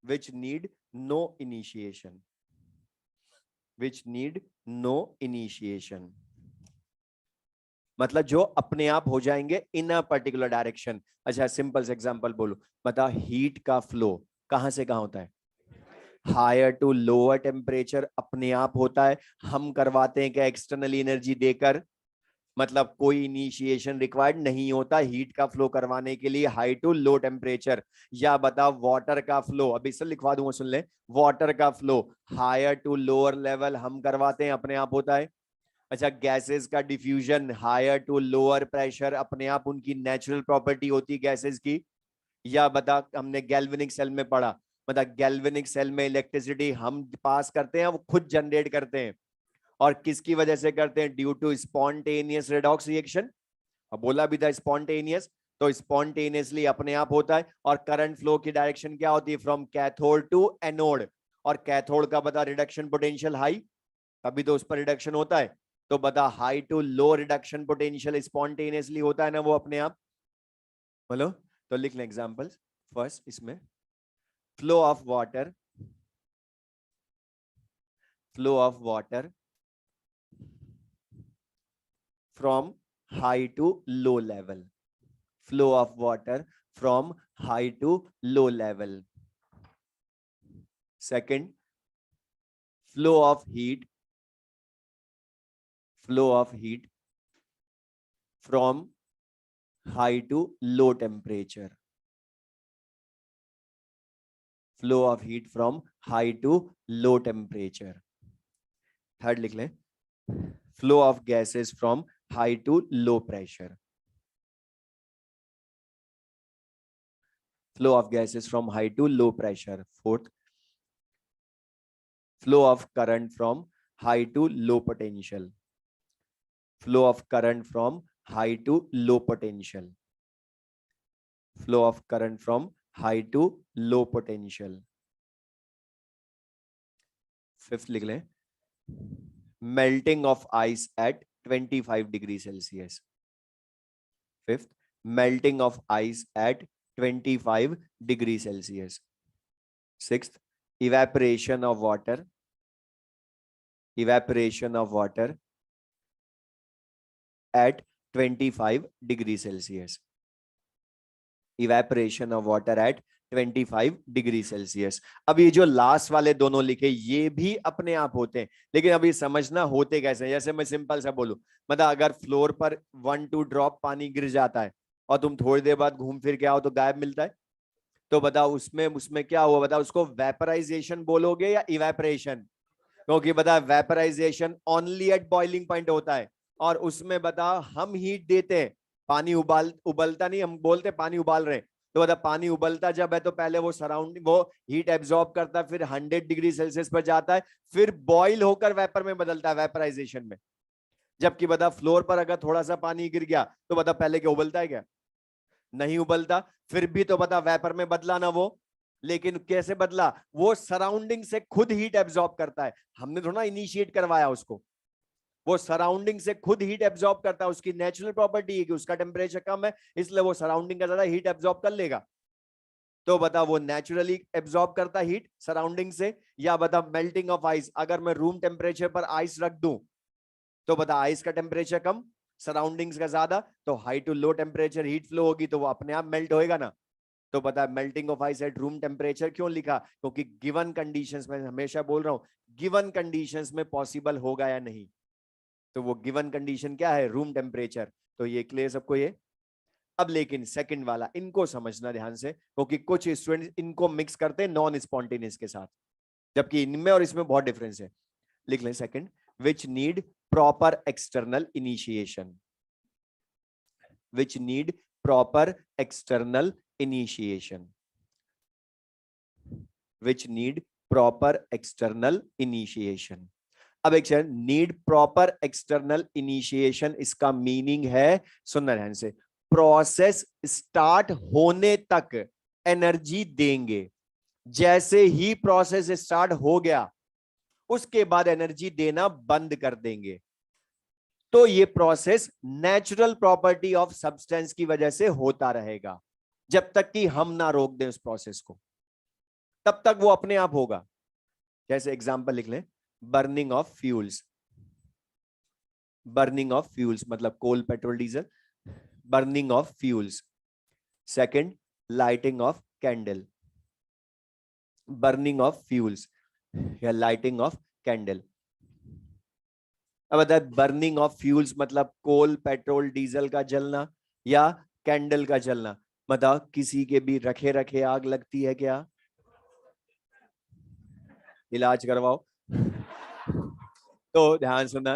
which need no initiation, which need no initiation, मतलब जो अपने आप हो जाएंगे इन अ पर्टिकुलर डायरेक्शन। अच्छा सिंपल से एग्जांपल बोलो, बता हीट का फ्लो कहां से कहां होता है, हायर टू लोअर टेम्परेचर अपने आप होता है, हम करवाते हैं क्या एक्सटर्नली एनर्जी देकर, मतलब कोई इनिशिएशन रिक्वायर्ड नहीं होता हीट का फ्लो करवाने के लिए हाई टू लो टेम्परेचर। या बता वाटर का फ्लो, अभी से लिखवा दूंगा सुन ले, वाटर का flow higher to lower level हम करवाते हैं अपने आप होता है। अच्छा गैसेस का diffusion higher to lower pressure अपने आप उनकी नेचुरल प्रॉपर्टी होती है गैसेस की। या बता हमने गैल्वेनिक सेल में पढ़ा, बता गैल्वेनिक सेल में इलेक्ट्रिसिटी हम पास करते हैं वो खुद जनरेट करते हैं, और किसकी वजह से करते हैं, due to spontaneous redox reaction. अब बोला भी था स्पॉन्टेनियस, तो स्पॉन्टेनियसली अपने आप होता है। और करंट फ्लो की डायरेक्शन क्या होती है, फ्रॉम कैथोड टू एनोड, और कैथोड का बता रिडक्शन पोटेंशियल हाई, तभी तो उस पर रिडक्शन होता है। तो बता high to low reduction potential spontaneously होता है ना वो अपने आप, बोलो। तो लिख लें एग्जांपल्स। फर्स्ट इसमें flow of water, flow of water from high to low level, flow of water from high to low level. Second, flow of heat, flow of heat from high to low temperature, flow of heat from high to low temperature. Third लिख लें, flow of gases from high to low pressure, flow of gases from high to low pressure. Fourth, flow of current from high to low potential, flow of current from high to low potential, flow of current from high to low potential. Fifth लिख लें, melting of ice at 25 degrees Celsius. Fifth, melting of ice at 25 degrees Celsius. Sixth, evaporation of water, evaporation of water at 25 degrees Celsius, evaporation of water at 25 degree Celsius. अब ये जो last वाले दोनों लिखे ये भी अपने आप होते हैं, लेकिन अभी समझना होते कैसे। जैसे मैं सिंपल सा बोलूं, मतलब अगर फ्लोर पर 1-2 ड्रॉप पानी गिर जाता है और तुम थोड़ी देर बाद घूम फिर के आओ तो गायब मिलता है, तो बताओ उसमें उसमें क्या हुआ, बताओ उसको वेपराइजेशन बोलोगे या इवेपरेशन, क्योंकि बता vaporisation only at boiling point होता है, और उसमें बता हम हीट देते हैं, पानी उबलता नहीं, हम बोलते पानी उबाल रहे हैं, तो बता पानी उबलता जब है तो पहले वो सराउंडिंग वो हीट एब्जॉर्ब करता है, फिर 100 डिग्री सेल्सियस पर जाता है, फिर बॉइल होकर वेपर में बदलता है वेपराइजेशन में। जबकि बता फ्लोर पर अगर थोड़ा सा पानी गिर गया तो बता पहले क्या उबलता है क्या, नहीं उबलता, फिर भी तो बता वेपर में बदला ना वो, लेकिन कैसे बदला, वो सराउंडिंग से खुद हीट एब्जॉर्ब करता है, हमने थोड़ा इनिशिएट करवाया उसको, वो सराउंडिंग से खुद हीट एब्जॉर्ब करता है, उसकी नेचुरल प्रॉपर्टी है कि उसका टेम्परेचर कम है इसलिए वो सराउंडिंग का ज्यादा हीट एब्जॉर्ब कर लेगा। तो बता वो नेचुरली एब्जॉर्ब करता हीट सराउंडिंग से, या बता मेल्टिंग ऑफ आइस, अगर मैं रूम टेम्परेचर पर आइस रख दूं तो बता आइस का टेम्परेचर कम, सराउंडिंग्स का ज्यादा, तो high to low temperature heat flow होगी तो वो अपने आप मेल्ट होएगा ना। तो बता melting of ice at room temperature क्यों लिखा, क्योंकि गिवन कंडीशंस में, हमेशा बोल रहा हूं गिवन कंडीशंस में पॉसिबल होगा या नहीं, तो वो गिवन कंडीशन क्या है, रूम टेम्परेचर। तो ये क्लियर सबको ये। अब लेकिन सेकंड वाला इनको समझना ध्यान से, क्योंकि कुछ स्टूडेंट इनको मिक्स करते हैं नॉन स्पॉन्टेनियस के साथ, जबकि इनमें और इसमें बहुत डिफरेंस है। लिख लें second, which need proper external initiation, which need proper external initiation, which need proper external initiation. अब एक नीड प्रॉपर एक्सटर्नल इनिशिएशन, इसका मीनिंग है, सुनना ध्यान से, प्रोसेस स्टार्ट होने तक एनर्जी देंगे, जैसे ही प्रोसेस स्टार्ट हो गया उसके बाद एनर्जी देना बंद कर देंगे। तो ये process natural property of substance की वजह से होता रहेगा, जब तक कि हम ना रोक दें उस प्रोसेस को, तब तक वो अपने आप होगा। जैसे एग्जांपल लिख लें, burning of fuels, burning of fuels मतलब coal petrol diesel, burning of fuels. Second, lighting of candle, burning of fuels या लाइटिंग ऑफ कैंडल। अब बताए बर्निंग ऑफ फ्यूल्स मतलब कोल पेट्रोल डीजल का जलना या कैंडल का जलना। बताओ किसी के भी रखे रखे आग लगती है क्या, इलाज करवाओ। तो ध्यान सुना,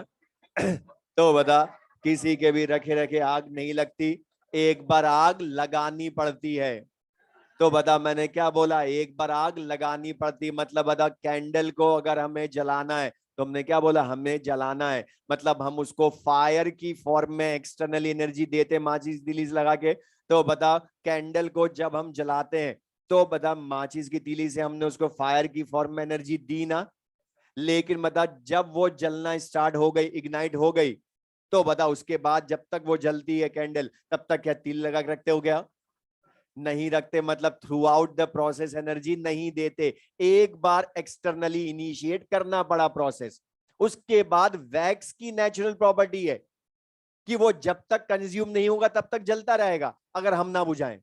तो बता किसी के भी रखे रखे आग नहीं लगती, एक बार आग लगानी पड़ती है। तो बता मैंने क्या बोला, एक बार आग लगानी पड़ती, मतलब बता कैंडल को अगर हमें जलाना है तो हमने क्या बोला, हमें जलाना है, मतलब हम उसको फायर की फॉर्म में एक्सटर्नल एनर्जी देते माचिस दिलीज लगा के। तो बता कैंडल को जब हम जलाते हैं तो बता माचिस की तीली से हमने उसको फायर की फॉर्म में एनर्जी दी ना, लेकिन बता जब वो जलना स्टार्ट हो गई, इग्नाइट हो गई, तो बता उसके बाद जब तक वो जलती है कैंडल तब तक क्या तिल लगा के रखते हो क्या, नहीं रखते, मतलब through out the process energy नहीं देते, एक बार एक्सटर्नली इनिशिएट करना पड़ा प्रोसेस। उसके बाद वैक्स की नेचुरल प्रॉपर्टी है कि वो जब तक कंज्यूम नहीं होगा तब तक जलता रहेगा अगर हम ना बुझाएं।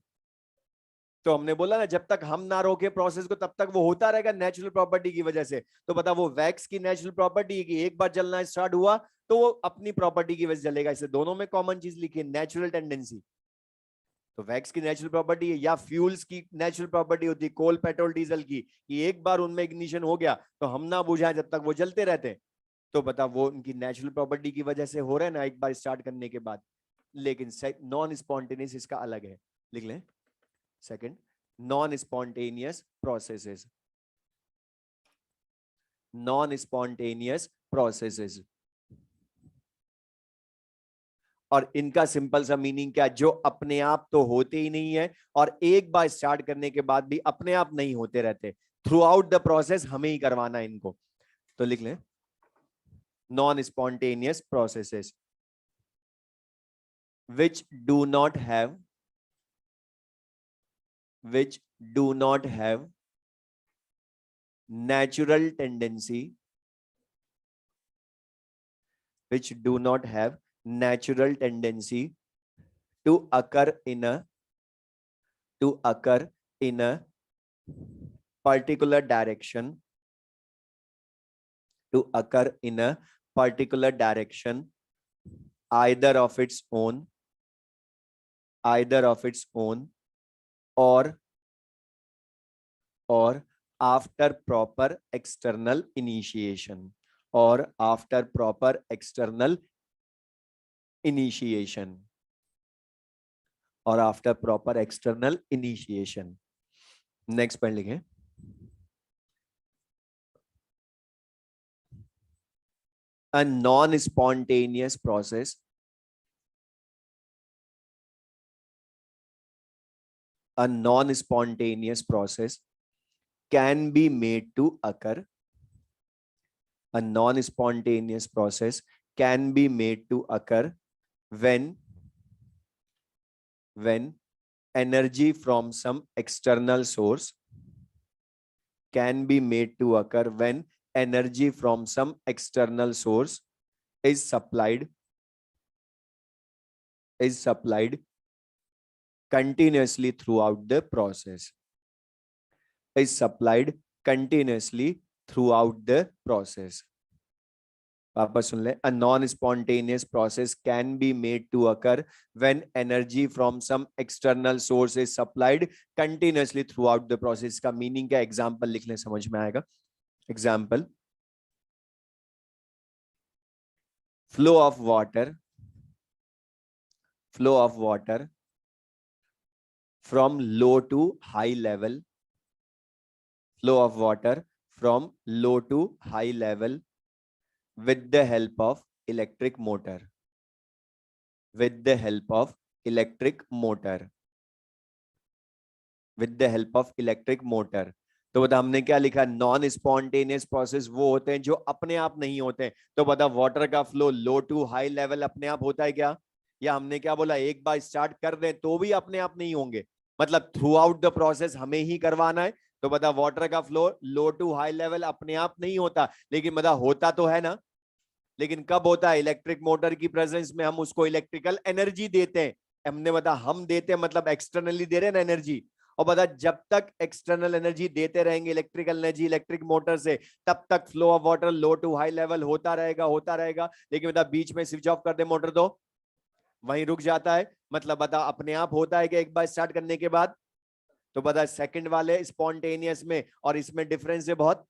तो हमने बोला ना जब तक हम ना रोके प्रोसेस को तब तक वो होता रहेगा नेचुरल प्रॉपर्टी की वजह से। तो बता वो वैक्स की नेचुरल प्रॉपर्टी है कि एक बार जलना स्टार्ट हुआ तो वो अपनी प्रॉपर्टी की वजह से जलेगा, इसे दोनों में कॉमन चीज लिखी है, नेचुरल टेंडेंसी। तो वैक्स की नेचुरल प्रॉपर्टी है या फ्यूल्स की नेचुरल प्रॉपर्टी होती है कोल पेट्रोल डीजल की, कि एक बार उनमें इग्निशन हो गया तो हम ना बुझाएं जब तक वो जलते रहते हैं। तो बता वो उनकी नेचुरल प्रॉपर्टी की वजह से हो रहा है ना एक बार स्टार्ट करने के बाद। लेकिन नॉन स्पॉन्टेनियस इसका अलग है, लिख लें second, non spontaneous processes, non spontaneous processes. और इनका सिंपल सा मीनिंग क्या, जो अपने आप तो होते ही नहीं है और एक बार स्टार्ट करने के बाद भी अपने आप नहीं होते रहते, थ्रू आउट द प्रोसेस हमें ही करवाना है इनको। तो लिख लें non spontaneous processes which do not have, which do not have natural tendency, which do not have natural tendency to occur in a, to occur in a particular direction, to occur in a particular direction, either of its own, either of its own, or or after proper external initiation, or after proper external initiation, or after proper external initiation. Next point लिखें, a non-spontaneous process, a non-spontaneous process can be made to occur, a non-spontaneous process can be made to occur when energy from some external source can be made to occur when energy from some external source is supplied continuously throughout the process. Is supplied continuously throughout the process. वापस सुन ले. A non-spontaneous process can be made to occur when energy from some external source is supplied continuously throughout the process. का meaning क्या? Example लिख ले, समझ में आएगा. Example, flow of water from low to high level, flow of water from low to high level with the help of electric motor, with the help of electric motor, with the help of electric motor. तो बता हमने क्या लिखा? Non spontaneous process वो होते हैं जो अपने आप नहीं होते. तो बता वाटर का flow low to high level अपने आप होता है क्या? या हमने क्या बोला, एक बार स्टार्ट कर दें तो भी अपने आप नहीं होंगे, मतलब थ्रू आउट द प्रोसेस हमें ही करवाना है. तो बता वाटर का flow low to high level अपने आप नहीं होता, लेकिन बता होता तो है ना. लेकिन कब होता है? इलेक्ट्रिक मोटर की प्रेजेंस में हम उसको इलेक्ट्रिकल एनर्जी देते हैं. हमने बता हम देते हैं मतलब एक्सटर्नली दे रहे हैं ना एनर्जी. और बता जब तक एक्सटर्नल एनर्जी देते रहेंगे, इलेक्ट्रिकल एनर्जी इलेक्ट्रिक मोटर से, तब तक flow of water low to high level होता रहेगा. लेकिन बता बीच में स्विच ऑफ कर दे मोटर तो वहीं रुक जाता है. मतलब बता अपने आप होता है कि एक बार स्टार्ट करने के बाद. तो बता सेकंड वाले स्पॉन्टेनियस में और इसमें डिफरेंस है बहुत.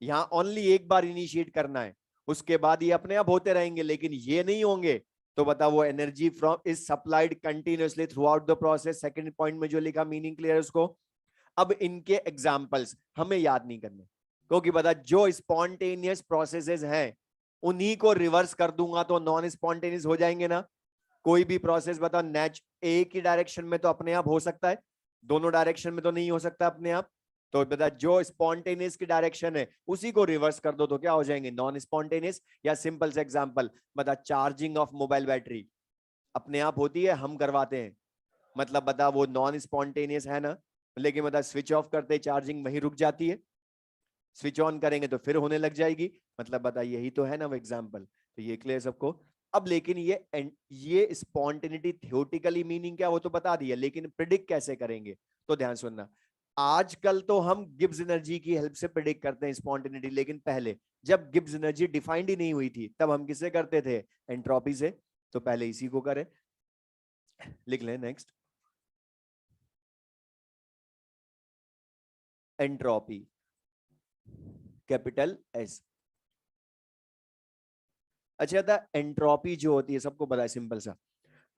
यहां ओनली एक बार इनिशिएट करना है, उसके बाद ये अपने आप होते रहेंगे, लेकिन ये नहीं होंगे. तो बता वो energy from is supplied continuously through out the process. Second point में जो लिखा मीनिंग क्लियर है उसको. अब इनके एग्जांपल्स हमें याद नहीं करने, क्योंकि बता जो स्पॉन्टेनियस प्रोसेसेस हैं उन्हीं को रिवर्स कर दूंगा तो नॉन स्पॉन्टेनियस हो जाएंगे ना. कोई भी प्रोसेस बता एक ही डायरेक्शन में तो अपने आप हो सकता है, दोनों डायरेक्शन में तो नहीं हो सकता अपने आप. तो बता जो स्पॉन्टेनियस की डायरेक्शन है उसी को रिवर्स कर दो तो क्या हो जाएंगे? Non spontaneous. या सिंपल से एग्जांपल बता, चार्जिंग ऑफ मोबाइल बैटरी अपने आप होती है, हम करवाते हैं, मतलब बता वो नॉन स्पॉन्टेनियस है ना. लेकिन बता स्विच ऑफ करते चार्जिंग वहीं रुक जाती है, स्विच ऑन करेंगे तो फिर होने लग जाएगी. मतलब बता यही तो है ना वो एग्जांपल. तो ये क्लियर सबको. अब लेकिन ये स्पॉन्टेनिटी थियोटिकली मीनिंग क्या वो तो बता दिया, लेकिन प्रिडिक्ट कैसे करेंगे? तो ध्यान सुनना. आजकल तो हम गिब्स एनर्जी की हेल्प से प्रिडिक्ट करते हैं स्पॉन्टेनिटी, लेकिन पहले जब गिब्स एनर्जी डिफाइंड ही नहीं हुई थी तब हम किससे करते थे? एंट्रोपी से. तो पहले इसी को करें. लिख लें नेक्स्ट. Entropy, capital S. अच्छा था एंट्रोपी जो होती है सबको पता है, सिंपल सा.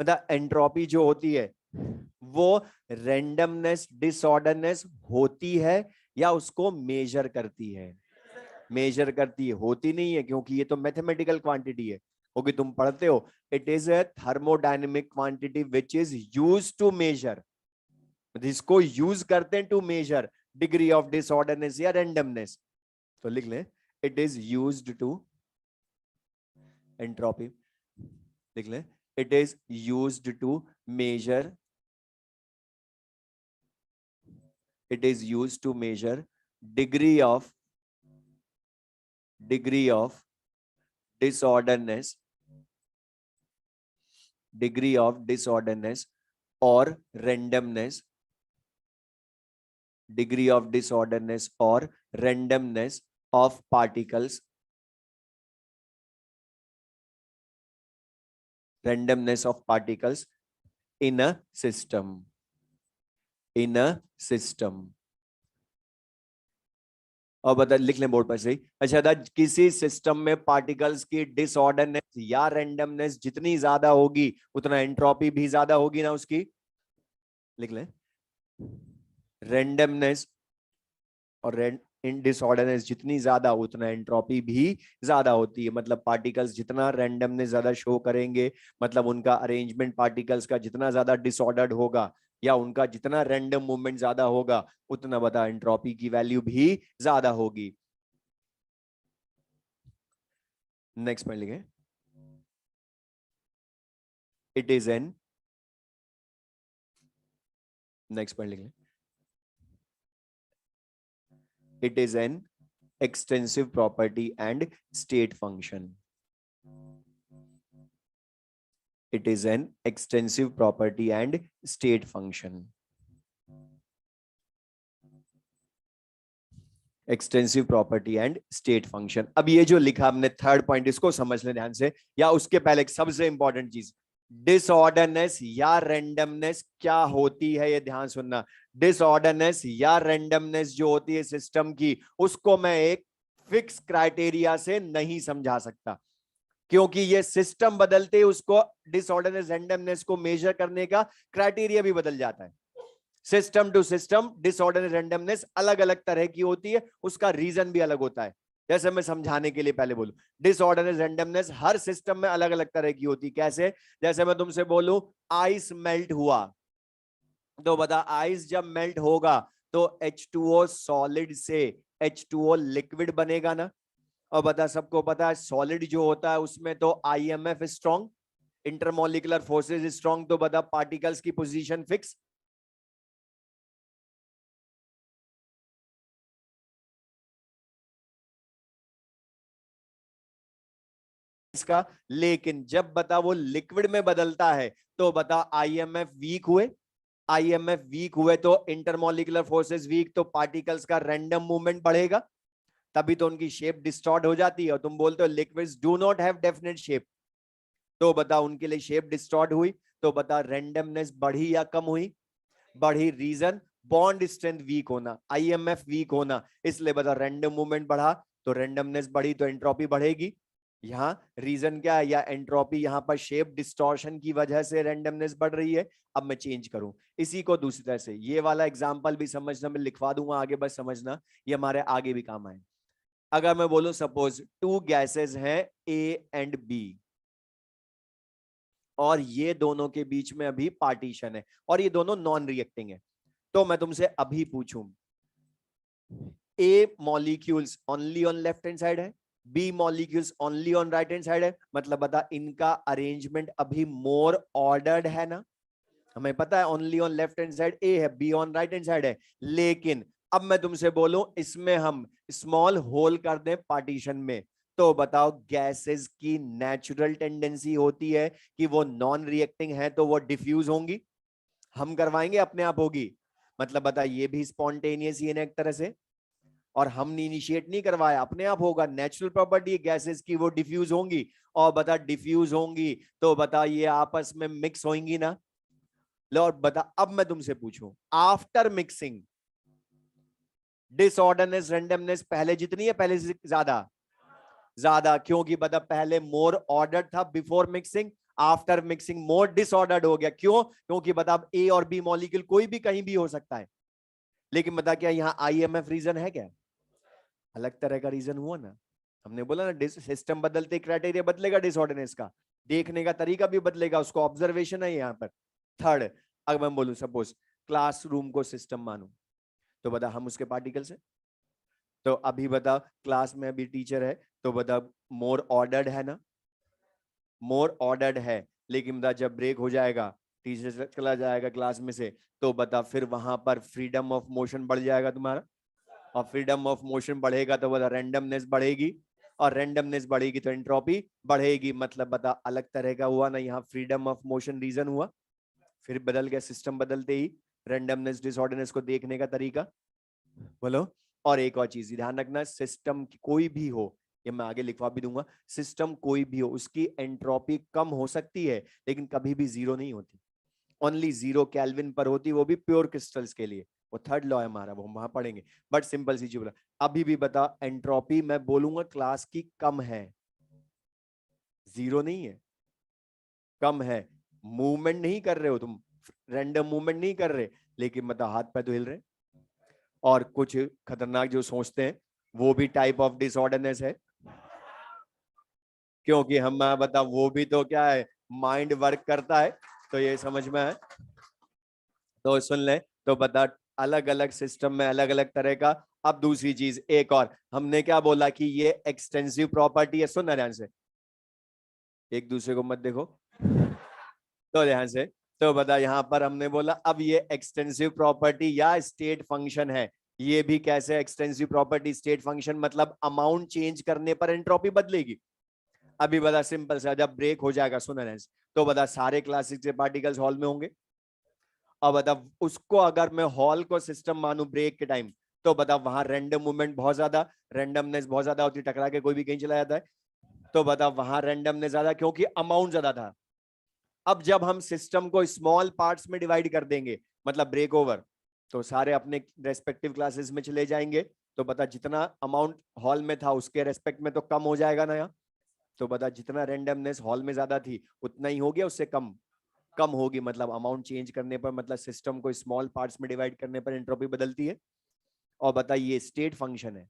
मतलब एंट्रोपी जो होती है वो रेंडमनेस डिसऑर्डरनेस होती है या उसको मेजर करती है? मेजर करती है, होती नहीं है, क्योंकि ये तो मैथमेटिकल क्वांटिटी है. क्योंकि तुम पढ़ते हो it is a thermodynamic quantity which is use to measure. इसको यूज करते हैं to measure degree of disorderness या रेंडमनेस. तो लिख लें it is used to entropy. लिख लें it is used to measure, it is used to measure degree of disorderness, degree of disorderness or randomness, degree of disorderness or randomness of particles, randomness of particles in a system, in a system. और बता लिख लें board पर सही. अच्छा था किसी system में पार्टिकल्स की डिसऑर्डरनेस या रैंडमनेस जितनी ज्यादा होगी उतना एंट्रोपी भी ज्यादा होगी ना उसकी. लिख लें रैंडमनेस और इन डिसऑर्डरनेस जितनी ज्यादा उतना एंट्रोपी भी ज्यादा होती है. मतलब पार्टिकल्स जितना रैंडमनेस ज्यादा शो करेंगे, मतलब उनका अरेंजमेंट पार्टिकल्स का जितना ज्यादा डिसऑर्डर्ड होगा या उनका जितना रैंडम मूवमेंट ज्यादा होगा उतना बता एंट्रोपी की वैल्यू भी ज्यादा होगी. नेक्स्ट पॉइंट लिखें. It is an next point लिख लें। It is an extensive property and state function. It is an extensive property and state function. Extensive property and state function. अब ये जो लिखा हमने थर्ड पॉइंट, इसको समझ लें ध्यान से, या उसके पहले एक सबसे इंपॉर्टेंट चीज, डिसऑर्डरनेस या रैंडमनेस क्या होती है, ये ध्यान सुनना। डिसऑर्डरनेस या रैंडमनेस जो होती है सिस्टम की, उसको मैं एक फिक्स क्राइटेरिया से नहीं समझा सकता, क्योंकि ये सिस्टम बदलते उसको डिसऑर्डरनेस रैंडमनेस को मेजर करने का क्राइटेरिया भी बदल जाता है। System to system disorderness randomness अलग अलग तरह की होती है, उसका रीजन भी अलग होता है। जैसे मैं समझाने के लिए पहले बोलूं, डिसऑर्डरनेस रैंडमनेस हर सिस्टम में अलग अलग तरह की होती है। कैसे? जैसे मैं तुमसे बोलूं आइस मेल्ट हुआ, तो बता आइस जब मेल्ट होगा तो H2O सॉलिड से H2O लिक्विड बनेगा ना। और बता, सबको पता है सॉलिड जो होता है उसमें तो IMF strong, intermolecular forces strong, तो बता पार्टिकल्स की पोजीशन फिक्स। इसका लेकिन जब बता वो लिक्विड में बदलता है तो बता IMF वीक हुए, IMF वीक हुए तो इंटरमोलिकुलर फोर्सेस वीक, तो पार्टिकल्स का रैंडम मूवमेंट बढ़ेगा, तभी तो उनकी शेप डिस्टॉर्ट हो जाती है। और तुम बोलते हो liquids do not have definite shape, तो बता उनके लिए शेप डिस्टॉर्ट हुई, तो बता रैंडमनेस बढ़ी या कम हुई? बढ़ी। रीजन बॉन्ड स्ट्रेंथ वीक होना, IMF वीक होना, इसलिए बता रैंडम मूवमेंट बढ़ा तो रैंडमनेस बढ़ी तो एंट्रोपी बढ़ेगी। यहाँ रीजन क्या है? या एंट्रोपी यहाँ पर शेप डिस्टॉर्शन की वजह से रैंडमनेस बढ़ रही है। अब मैं चेंज करूं इसी को दूसरी तरह से, ये वाला एग्जांपल भी समझना, मैं लिखवा दूंगा आगे, बस समझना, ये हमारे आगे भी काम आए। अगर मैं बोलूं सपोज टू गैसेस हैं A एंड B, और ये दोनों के बीच में अभी पार्टीशन है और ये दोनों नॉन रिएक्टिंग है, तो मैं तुमसे अभी पूछूं A molecules only on left hand side है, B molecules only on right hand side है, मतलब बता इनका अरेंजमेंट अभी मोर ऑर्डर्ड है ना। हमें पता है only on left hand side A है, B on right hand side है, लेकिन अब मैं तुमसे बोलूं इसमें हम स्मॉल होल कर दें पार्टीशन में, तो बताओ गैसेस की नेचुरल टेंडेंसी होती है कि वो नॉन रिएक्टिंग है तो वो डिफ्यूज होंगी, हम करवाएंगे अपने आप होगी, मतलब बता ये भी स्पॉन्टेनियस ही है एक तरह से, और हमने इनिशिएट नहीं करवाया, अपने आप होगा, नेचुरल प्रॉपर्टी गैसेस की, वो डिफ्यूज होंगी। और बता डिफ्यूज होंगी तो बता ये आपस में मिक्स होंगी ना। लो और बता, अब मैं तुमसे पूछूं आफ्टर मिक्सिंग डिसऑर्डरनेस रैंडमनेस पहले जितनी है पहले से ज्यादा? ज्यादा, क्योंकि बता पहले मोर ऑर्डर था बिफोर मिक्सिंग, आफ्टर मिक्सिंग मोर डिसऑर्डर्ड हो गया। क्यों? क्योंकि बता A और B मॉलिक्यूल कोई भी कहीं भी हो सकता है, लेकिन बता क्या यहाँ IMF रीजन है क्या? अलग तरह का रीजन हुआ ना। हमने बोला ना सिस्टम बदलते क्राइटेरिया बदलेगा, डिसऑर्डरनेस का देखने का तरीका भी बदलेगा, उसको ऑब्जर्वेशन है यहाँ पर। थर्ड, अगर मैं बोलूं सपोज क्लासरूम को सिस्टम मानूं, तो बता हम उसके पार्टिकल्स है, तो अभी बता क्लास में अभी टीचर है तो बता मोर ऑर्डर्ड है ना, मोर ऑर्डर्ड है, लेकिन बता जब ब्रेक हो जाएगा टीचर चला जाएगा क्लास में से, तो बता फिर वहां पर फ्रीडम ऑफ मोशन बढ़ जाएगा तुम्हारा, और फ्रीडम ऑफ मोशन बढ़ेगा तो बता रैंडमनेस बढ़ेगी, और रैंडमनेस बढ़ेगी तो एंट्रोपी बढ़ेगी, मतलब बता अलग तरह का हुआ ना, यहाँ फ्रीडम ऑफ मोशन रीजन हुआ, फिर बदल गया सिस्टम बदलते ही रैंडमनेस डिसऑर्डरनेस को देखने का तरीका। बोलो। और एक और चीज ध्यान रखना, सिस्टम कोई भी हो, ये मैं आगे लिखवा भी दूंगा, सिस्टम कोई भी हो उसकी एंट्रोपी कम हो सकती है लेकिन कभी भी जीरो नहीं होती, ओनली 0 केल्विन पर होती, वो भी प्योर क्रिस्टल्स के लिए, वो थर्ड लॉ है हमारा, वो हम वहां पढ़ेंगे। बट सिंपल सी चीज बोला, अभी भी बता एंट्रोपी मैं बोलूंगा क्लास की कम है, जीरो नहीं है, कम है। मूवमेंट नहीं कर रहे हो तुम, रैंडम मूवमेंट नहीं कर रहे, लेकिन मतलब हाथ पैर तो हिल रहे, और कुछ खतरनाक जो सोचते हैं वो भी टाइप ऑफ डिसऑर्डरनेस है, क्योंकि हम बता वो भी तो क्या है, माइंड वर्क करता है, तो ये समझ में है, तो सुन ले, तो बता अलग अलग सिस्टम में अलग अलग तरह का। अब दूसरी चीज एक और, हमने क्या बोला कि ये एक्सटेंसिव प्रॉपर्टी है, सुनना ध्यान से, एक दूसरे को मत देखो, तो ध्यान से, तो बता यहाँ पर हमने बोला अब ये एक्सटेंसिव प्रॉपर्टी या स्टेट फंक्शन है, ये भी कैसे एक्सटेंसिव प्रॉपर्टी स्टेट फंक्शन, मतलब अमाउंट चेंज करने पर एंट्रोपी बदलेगी। अभी बता सिंपल सा, जब ब्रेक हो जाएगा सुन तो बता सारे क्लासिक से पार्टिकल्स हॉल में होंगे। अब बता उसको अगर मैं हॉल को सिस्टम मानू ब्रेक के टाइम, तो बता वहां रैंडम मूवमेंट बहुत ज्यादा, रैंडमनेस बहुत ज्यादा होती है, टकरा के कोई भी कहीं चला जाता है। तो बता वहां रैंडमनेस ज्यादा क्योंकि अमाउंट ज्यादा था। अब जब हम सिस्टम को स्मॉल पार्ट्स में डिवाइड कर देंगे, मतलब ब्रेक ओवर, तो सारे अपने रेस्पेक्टिव क्लासेस में चले जाएंगे। तो बता जितना अमाउंट हॉल में था उसके रेस्पेक्ट में तो कम हो जाएगा ना यहाँ। तो बता जितना रैंडमनेस हॉल में ज्यादा थी उतना ही हो गया, उससे कम कम होगी, मतलब अमाउंट चेंज करने पर, मतलब सिस्टम को स्मॉल पार्ट्स में डिवाइड करने पर एंट्रोपी बदलती है। और बताइए स्टेट फंक्शन है,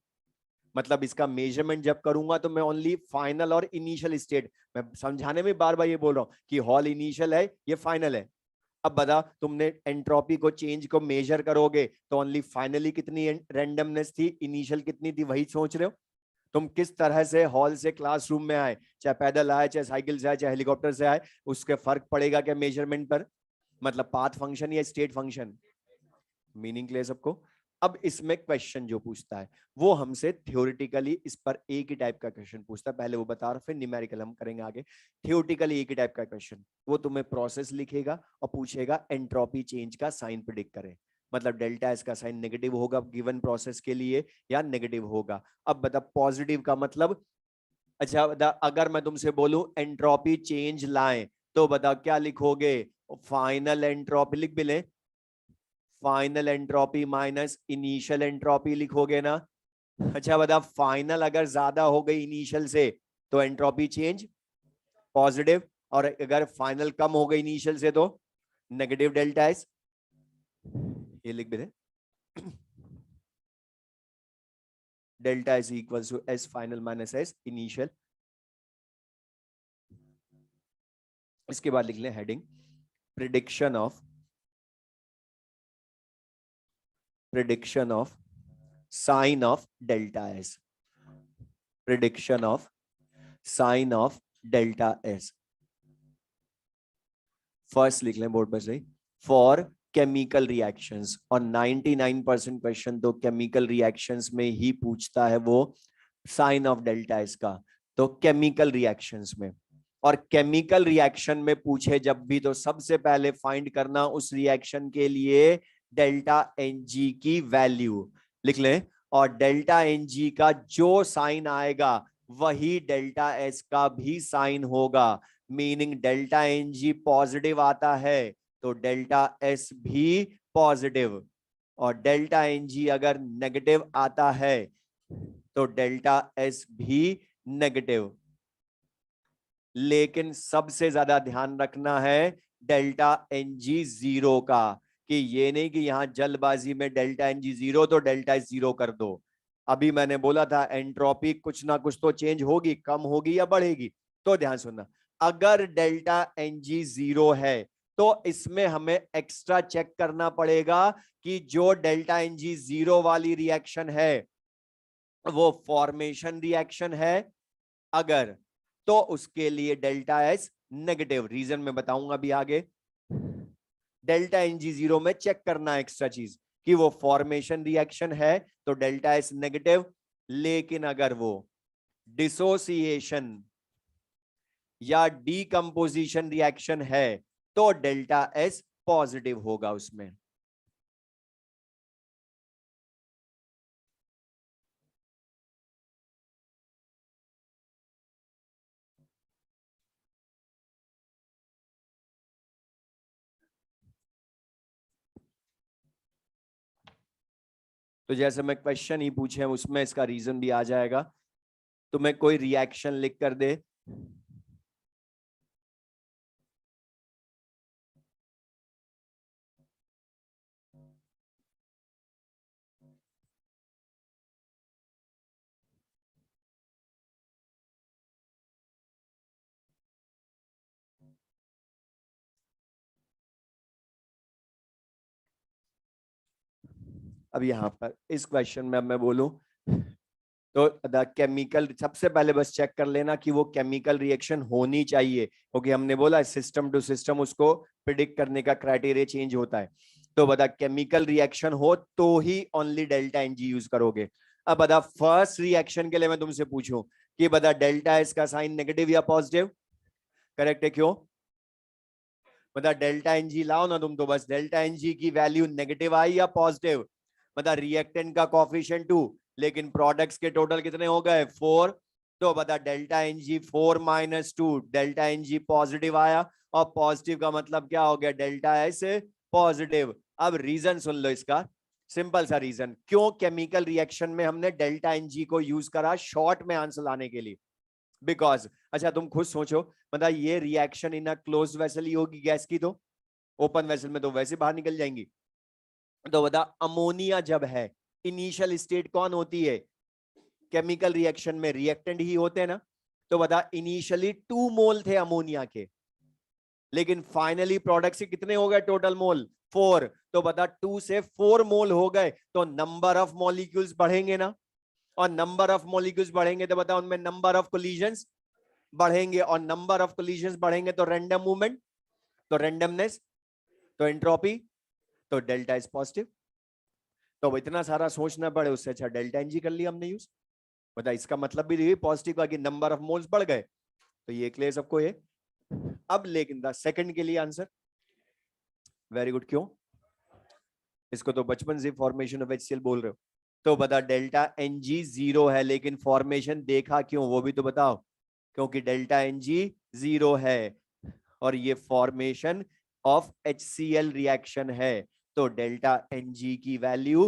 मतलब इसका मेजरमेंट जब करूंगा तो मैं ओनली फाइनल और इनिशियल स्टेट, मैं समझाने में बार बार ये बोल रहा हूं कि हॉल इनिशियल है, ये फाइनल है। अब बता तुमने एंट्रोपी को चेंज को मेजर करोगे तो ओनली फाइनली कितनी रैंडमनेस थी, इनिशियल कितनी थी, वही सोच रहे हो। तुम किस तरह से हॉल से क्लासरूम में आए, चाहे पैदल आए, चाहे साइकिल से आए, चाहे हेलीकॉप्टर से आए, उसके फर्क पड़ेगा क्या मेजरमेंट पर, मतलब पाथ फंक्शन या स्टेट फंक्शन। मीनिंग क्लियर सबको। अब इसमें क्वेश्चन जो पूछता है वो हमसे थ्योरेटिकली इस पर एक ही टाइप का क्वेश्चन पूछता है, पहले वो बता रहा, फिर न्यूमेरिकल हम करेंगे आगे। थ्योरेटिकली एक ही टाइप का क्वेश्चन, वो तुम्हें प्रोसेस लिखेगा और पूछेगा एंट्रोपी चेंज का साइन प्रिडिक्ट करें, मतलब डेल्टा एस का साइन नेगेटिव होगा गिवन प्रोसेस के लिए या नेगेटिव होगा। अब बता पॉजिटिव का मतलब, अच्छा बता अगर मैं तुमसे बोलूं एंट्रोपी चेंज लाएं, तो बता क्या लिखोगे, फाइनल एंट्रोपी लिख भी ले, final entropy minus initial entropy लिखोगे ना। अच्छा बता फाइनल अगर ज्यादा हो गई इनिशियल से तो एंट्रोपी चेंज पॉजिटिव, और अगर फाइनल कम हो गई इनिशियल से तो नेगेटिव डेल्टा एस, ये लिख भी दे। Delta S equal to S final minus S initial. इसके बाद लिख ले heading, prediction of, prediction of sign of delta S, prediction of sign of delta S. First लिख लें बोर्ड पर सही, फॉर केमिकल रिएक्शंस, और 99% क्वेश्चन तो केमिकल रिएक्शंस में ही पूछता है वो साइन ऑफ डेल्टा एस का। तो केमिकल रिएक्शंस में, और केमिकल रिएक्शन में पूछे जब भी तो सबसे पहले फाइंड करना उस रिएक्शन के लिए डेल्टा एन जी की वैल्यू लिख लें, और डेल्टा एन जी का जो साइन आएगा वही डेल्टा एस का भी साइन होगा। Meaning delta N G positive आता है तो डेल्टा एस भी पॉजिटिव, और डेल्टा एन जी अगर नेगेटिव आता है तो डेल्टा एस भी नेगेटिव। लेकिन सबसे ज्यादा ध्यान रखना है डेल्टा एन जी जीरो का, कि ये नहीं कि यहां जल्दबाजी में डेल्टा एन जी जीरो तो डेल्टा एस जीरो कर दो। अभी मैंने बोला था एंट्रोपी कुछ ना कुछ तो चेंज होगी, कम होगी या बढ़ेगी। तो ध्यान सुनना, अगर डेल्टा एन जी जीरो है तो इसमें हमें एक्स्ट्रा चेक करना पड़ेगा कि जो डेल्टा एन जी जीरो वाली रिएक्शन है वो फॉर्मेशन रिएक्शन है, अगर तो उसके लिए डेल्टा एस नेगेटिव, रीजन में बताऊंगा अभी आगे। डेल्टा एन जी जीरो में चेक करना एक्स्ट्रा चीज कि वो फॉर्मेशन रिएक्शन है तो डेल्टा एस नेगेटिव, लेकिन अगर वो डिसोसिएशन या डीकंपोजिशन रिएक्शन है तो डेल्टा एस पॉजिटिव होगा उसमें। तो जैसे मैं क्वेश्चन ही पूछे उसमें इसका रीजन भी आ जाएगा। तो मैं कोई रिएक्शन लिख कर दे, अब यहां पर इस क्वेश्चन में अब मैं बोलूं तो द केमिकल, सबसे पहले बस चेक कर लेना कि वो केमिकल रिएक्शन होनी चाहिए, क्योंकि हमने बोला सिस्टम टू सिस्टम उसको प्रिडिक्ट करने का क्राइटेरिया चेंज होता है। तो बता केमिकल रिएक्शन हो तो ही only delta N G use करोगे। अब बता फर्स्ट रिएक्शन के लिए मैं तुमसे पूछूं कि बता डेल्टा एस का साइन नेगेटिव या पॉजिटिव? करेक्ट है, क्यों? बता डेल्टा एन जी लाओ ना तुम, तो बस डेल्टा एन जी की वैल्यू नेगेटिव आई या पॉजिटिव? बता रिएक्टेंट का कॉफिशिएंट 2, लेकिन प्रोडक्ट्स के टोटल कितने हो गए? 4। तो बता delta N G 4 - 2, delta N G positive आया, और पॉजिटिव का मतलब क्या हो गया? Delta S positive. अब रीजन सुन लो इसका, सिंपल सा रीजन क्यों केमिकल रिएक्शन में हमने डेल्टा एन जी को यूज करा शॉर्ट में आंसर लाने के लिए। बिकॉज अच्छा तुम खुद सोचो, मतलब ये reaction in a close vessel ही होगी गैस की, तो ओपन वेसल में तो वैसे बाहर निकल जाएंगी। तो बता अमोनिया जब है, इनिशियल स्टेट कौन होती है केमिकल रिएक्शन में? रिएक्टेंट ही होते हैं ना। तो बता इनिशियली 2 मोल थे अमोनिया के, लेकिन फाइनली प्रोडक्ट से कितने हो गए टोटल मोल? 4। तो बता 2 से 4 मोल हो गए, तो नंबर ऑफ मॉलिक्यूल्स बढ़ेंगे ना, और नंबर ऑफ मॉलिक्यूल्स बढ़ेंगे तो बता उनमें नंबर ऑफ कोलिजन्स बढ़ेंगे, और नंबर ऑफ कोलिजन्स बढ़ेंगे तो रैंडम मूवमेंट, तो रैंडमनेस, तो एंट्रोपी, तो डेल्टा इज पॉजिटिव। तो इतना सारा सोचना पड़े उससे अच्छा डेल्टा एनजी कर लिया हमने यूज। बता इसका मतलब भी पॉजिटिव का कि नंबर ऑफ मोल्स बढ़ गए, तो ये क्लियर सबको ये। अब लेकिन द सेकंड के लिए आंसर वेरी गुड, क्यों? इसको तो बचपन से फॉर्मेशन ऑफ एचसीएल बोल रहे हो। तो बता डेल्टा एनजी 0 है, लेकिन फॉर्मेशन देखा क्यों वो भी तो बताओ। क्योंकि डेल्टा एनजी 0 है और ये फॉर्मेशन ऑफ HCl रिएक्शन है, तो डेल्टा एनजी की वैल्यू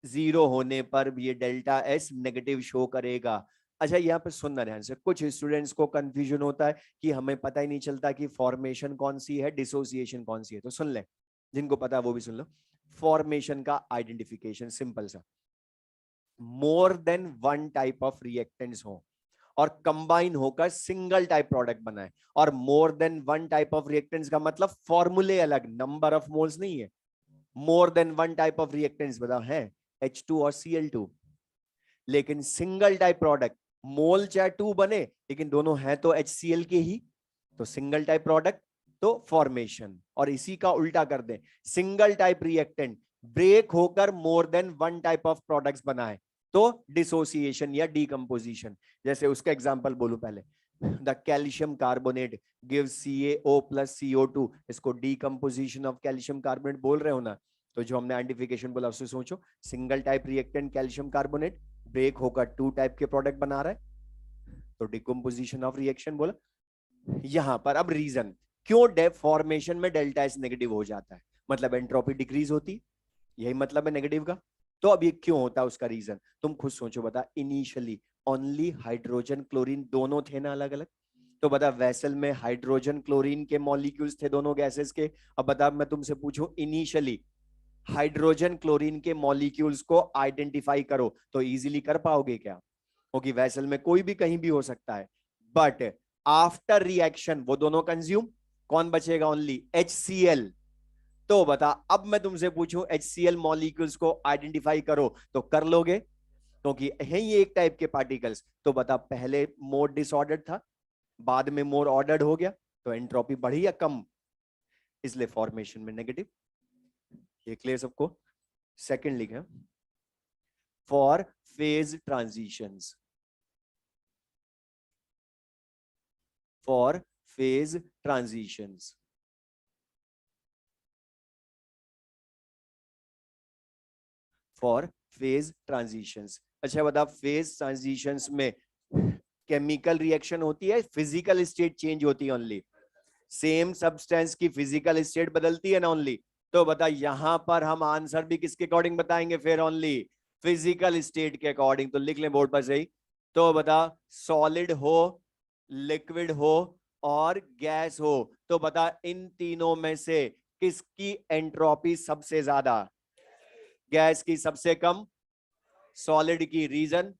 0 होने पर भी ये डेल्टा एस नेगेटिव शो करेगा। अच्छा यहाँ पे सुनना ध्यान से, कुछ स्टूडेंट्स को कंफ्यूजन होता है कि हमें पता ही नहीं चलता कि फॉर्मेशन कौन सी है, डिसोसिएशन कौन सी है। तो सुन ले, जिनको पता है वो भी सुन लो। फॉर्मेशन का आइडेंटिफिकेशन सिंपल सा, more than one type of reactants हो और कंबाइन होकर सिंगल टाइप प्रोडक्ट बनाए। और more than one type of reactants का मतलब फॉर्मूले अलग, नंबर ऑफ मोल्स नहीं है। More than one type of reactants बताओ है H2 और Cl2, लेकिन सिंगल टाइप प्रोडक्ट मोल चाहे 2 बने लेकिन दोनों हैं तो HCl के ही, तो सिंगल टाइप प्रोडक्ट तो फॉर्मेशन। और इसी का उल्टा कर दें, सिंगल टाइप रिएक्टेंट ब्रेक होकर more than one type of products बनाए तो डिसोसिएशन या डीकंपोजिशन। जैसे उसका एग्जांपल बोलूं पहले, the calcium carbonate give CaO + CO2, इसको डीकंपोजिशन ऑफ कैल्शियम कार्बोनेट बोल रहे हो ना। तो जो हमने आइडेंटिफिकेशन बोला उससे सोचो, single type reactant calcium carbonate break होकर 2 टाइप के प्रोडक्ट बना रहा है, तो डिकम्पोजिशन ऑफ रिएक्शन बोला। यहां पर अब रीजन क्यों फॉर्मेशन में डेल्टा एस नेगेटिव हो जाता है, मतलब एंट्रोपी डिक्रीज होती, यही मतलब है नेगेटिव का। तो अब ये क्यों होता है उसका रीजन तुम खुद सोचो। बता इनिशियली ओनली हाइड्रोजन क्लोरीन दोनों थे ना अलग अलग, तो बता वेसल में हाइड्रोजन क्लोरीन के मॉलिक्यूल्स थे दोनों गैसेस के। अब बता मैं तुमसे पूछूं इनिशियली हाइड्रोजन क्लोरीन के मॉलिक्यूल्स को आइडेंटिफाई करो, तो इजीली कर पाओगे क्या? क्योंकि वेसल में कोई भी कहीं भी हो सकता है, बट आफ्टर रिएक्शन वो दोनों कंज्यूम, कौन बचेगा? Only HCl। तो बता अब मैं तुमसे पूछूं HCl मॉलिक्यूल्स को आइडेंटिफाई करो, तो कर लोगे क्योंकि है ये एक टाइप के पार्टिकल्स। तो बता पहले मोर डिसऑर्डर्ड था, बाद में मोर ऑर्डर्ड हो गया, तो एंट्रोपी बढ़ी या कम? इसलिए फॉर्मेशन में नेगेटिव। ये क्लियर सबको? सेकंड लिखे for phase transitions, for phase transitions, for phase transitions. अच्छा बता फेज ट्रांजिशंस में केमिकल रिएक्शन होती है, फिजिकल स्टेट चेंज होती है ओनली? सेम सब्सटेंस की फिजिकल स्टेट बदलती है ना ओनली। तो बता यहां पर हम आंसर भी किसके अकॉर्डिंग बताएंगे? फिर ओनली फिजिकल स्टेट के अकॉर्डिंग। तो लिख लें बोर्ड पर सही। तो बता सॉलिड हो, लिक्विड हो और गैस हो, तो बता इन तीनों में से किसकी एंट्रोपी सबसे ज्यादा? गैस की सबसे कम, सॉलिड की। रीजन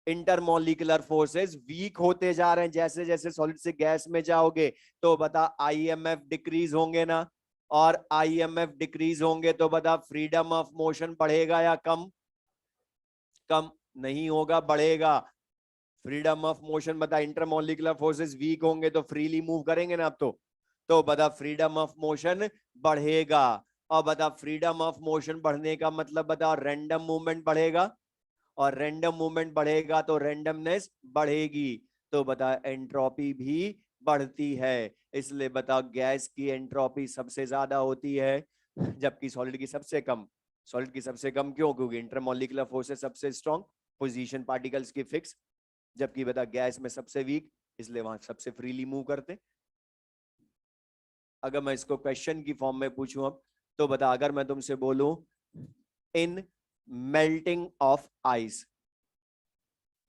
इंटरमोलिकुलर फोर्सेस वीक होते जा रहे हैं, जैसे जैसे सॉलिड से गैस में जाओगे तो बता IMF डिक्रीज होंगे ना, और IMF डिक्रीज होंगे तो बता फ्रीडम ऑफ मोशन बढ़ेगा या कम? कम। नहीं होगा, बढ़ेगा। फ्रीडम ऑफ मोशन बता, इंटरमोलिकुलर फोर्सेस वीक होंगे तो फ्रीली मूव करेंगे ना आप तो बता फ्रीडम ऑफ मोशन बढ़ेगा। और बता फ्रीडम ऑफ मोशन बढ़ने का मतलब बता रैंडम मूवमेंट बढ़ेगा, और रैंडम मूवमेंट बढ़ेगा तो रैंडमनेस बढ़ेगी, तो बता एंट्रोपी भी बढ़ती है। इसलिए बता गैस की एंट्रोपी सबसे ज्यादा होती है जबकि सॉलिड की सबसे कम। सॉलिड की सबसे कम क्यों? क्योंकि इंटरमोलिकुलर फोर्सेस सबसे स्ट्रॉन्ग, पोजीशन पार्टिकल्स की फिक्स, जबकि बता गैस में सबसे वीक, इसलिए वहां सबसे फ्रीली मूव करते। अगर मैं इसको क्वेश्चन की फॉर्म में पूछूं अब, तो बता अगर मैं तुमसे बोलूं इन मेल्टिंग ऑफ आइस,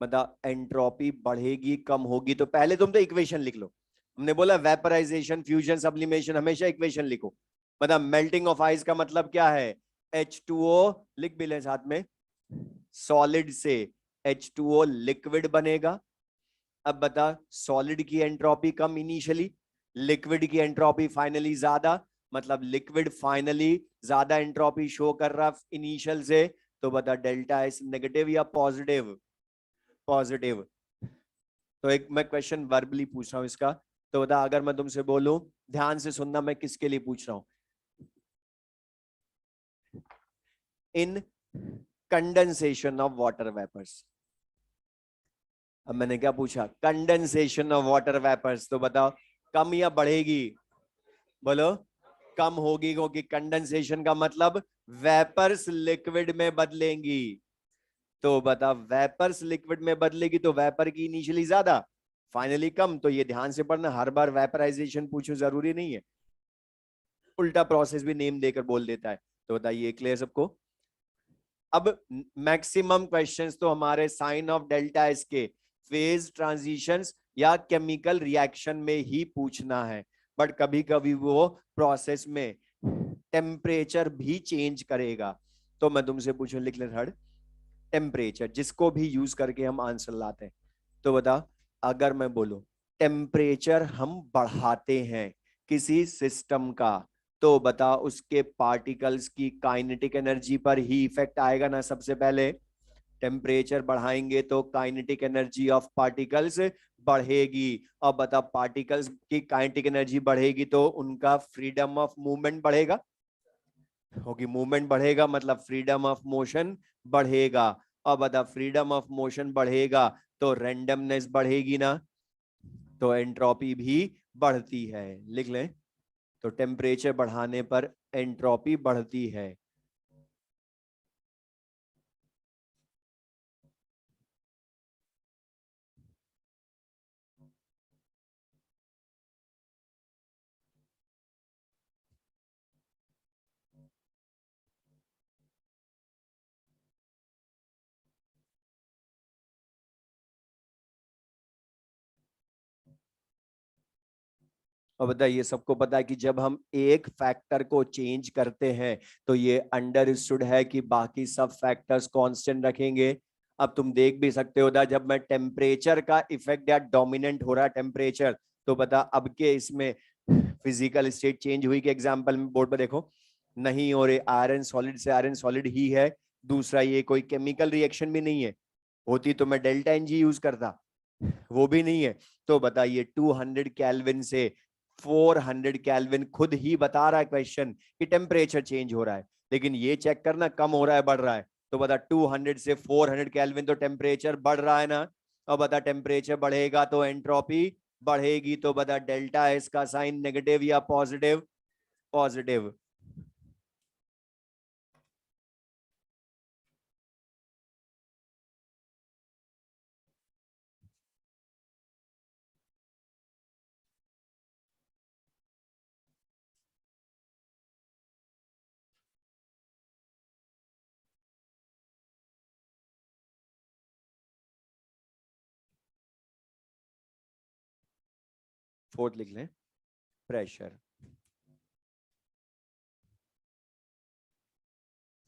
बता एंट्रोपी बढ़ेगी कम होगी, तो पहले तुम तो इक्वेशन लिख लो। हमने बोला वेपराइजेशन, फ्यूजन, सब्लिमेशन, हमेशा इक्वेशन लिखो। बता मेल्टिंग ऑफ आइस का मतलब क्या है? H2O लिख भी ले साथ में, सॉलिड से H2O लिक्विड बनेगा। अब बता सॉलिड की एंट्रोपी कम इनिशियली, लिक्विड की एंट्रोपी फाइनली ज्यादा, मतलब लिक्विड फाइनली ज्यादा एंट्रोपी शो कर रहा इनिशियल से, तो बता डेल्टा एस नेगेटिव या पॉजिटिव? पॉजिटिव। तो एक मैं क्वेश्चन वर्बली पूछ रहा हूं इसका, तो बता अगर मैं तुमसे बोलूं, ध्यान से सुनना मैं किसके लिए पूछ रहा हूं, इन कंडेंसेशन ऑफ वाटर वेपर्स। अब मैंने क्या पूछा? कंडेंसेशन ऑफ वाटर वेपर्स, तो बताओ कम या बढ़ेगी? बोलो कम होगी, क्योंकि कंडेंसेशन का मतलब वेपर्स लिक्विड में बदलेंगी। तो बता वेपर्स लिक्विड में बदलेगी तो वेपर की इनिशियली ज्यादा, फाइनली कम। तो ये ध्यान से पढ़ना, हर बार वेपराइजेशन पूछो जरूरी नहीं है, उल्टा प्रोसेस भी नेम देकर बोल देता है। तो बताइए क्लियर सबको? अब मैक्सिमम क्वेश्चंस तो हमारे साइन ऑफ डेल्टा एस के फेज ट्रांजिशंस या केमिकल रिएक्शन में ही पूछना है, बट कभी कभी वो प्रोसेस में टेम्परेचर भी चेंज करेगा। तो मैं तुमसे पूछूं, लिख ले थर्ड, टेम्परेचर जिसको भी यूज करके हम आंसर लाते हैं। तो बता अगर मैं बोलूं टेम्परेचर हम बढ़ाते हैं किसी सिस्टम का, तो बता उसके पार्टिकल्स की काइनेटिक एनर्जी पर ही इफेक्ट आएगा ना सबसे पहले। टेम्परेचर बढ़ाएंगे तो काइनेटिक एनर्जी ऑफ पार्टिकल्स बढ़ेगी, और बता पार्टिकल्स की काइनेटिक एनर्जी बढ़ेगी तो उनका फ्रीडम ऑफ मूवमेंट बढ़ेगा, होगी मूवमेंट बढ़ेगा मतलब फ्रीडम ऑफ मोशन बढ़ेगा। और बता फ्रीडम ऑफ मोशन बढ़ेगा तो रेंडमनेस बढ़ेगी ना, तो एंट्रोपी भी बढ़ती है। लिख लें, तो टेम्परेचर बढ़ाने पर एंट्रोपी बढ़ती है। और बताइए सबको पता है कि जब हम एक फैक्टर को चेंज करते हैं तो ये अंडरस्टूड है कि बाकी सब फैक्टर्स कांस्टेंट रखेंगे। अब तुम देख भी सकते हो ना, जब मैं टेम्परेचर का इफेक्ट या डोमिनेंट हो रहा है टेम्परेचर, तो बता अब के इसमें फिजिकल स्टेट चेंज हुई कि एग्जांपल में बोर्ड पर देखो, नहीं हो रहे, आयरन सॉलिड से आयरन सॉलिड ही है। दूसरा ये कोई केमिकल रिएक्शन भी नहीं है, होती तो मैं डेल्टा एनजी यूज करता, वो भी नहीं है। तो बताइए 200 केल्विन से 400 केल्विन, खुद ही बता रहा है क्वेश्चन कि टेम्परेचर चेंज हो रहा है, लेकिन ये चेक करना कम हो रहा है बढ़ रहा है। तो बता 200 से 400 केल्विन तो टेम्परेचर बढ़ रहा है ना, और बता टेम्परेचर बढ़ेगा तो एंट्रोपी बढ़ेगी, तो बता डेल्टा एस का साइन नेगेटिव या पॉजिटिव? पॉजिटिव। फोर्थ लिख लें, प्रेशर।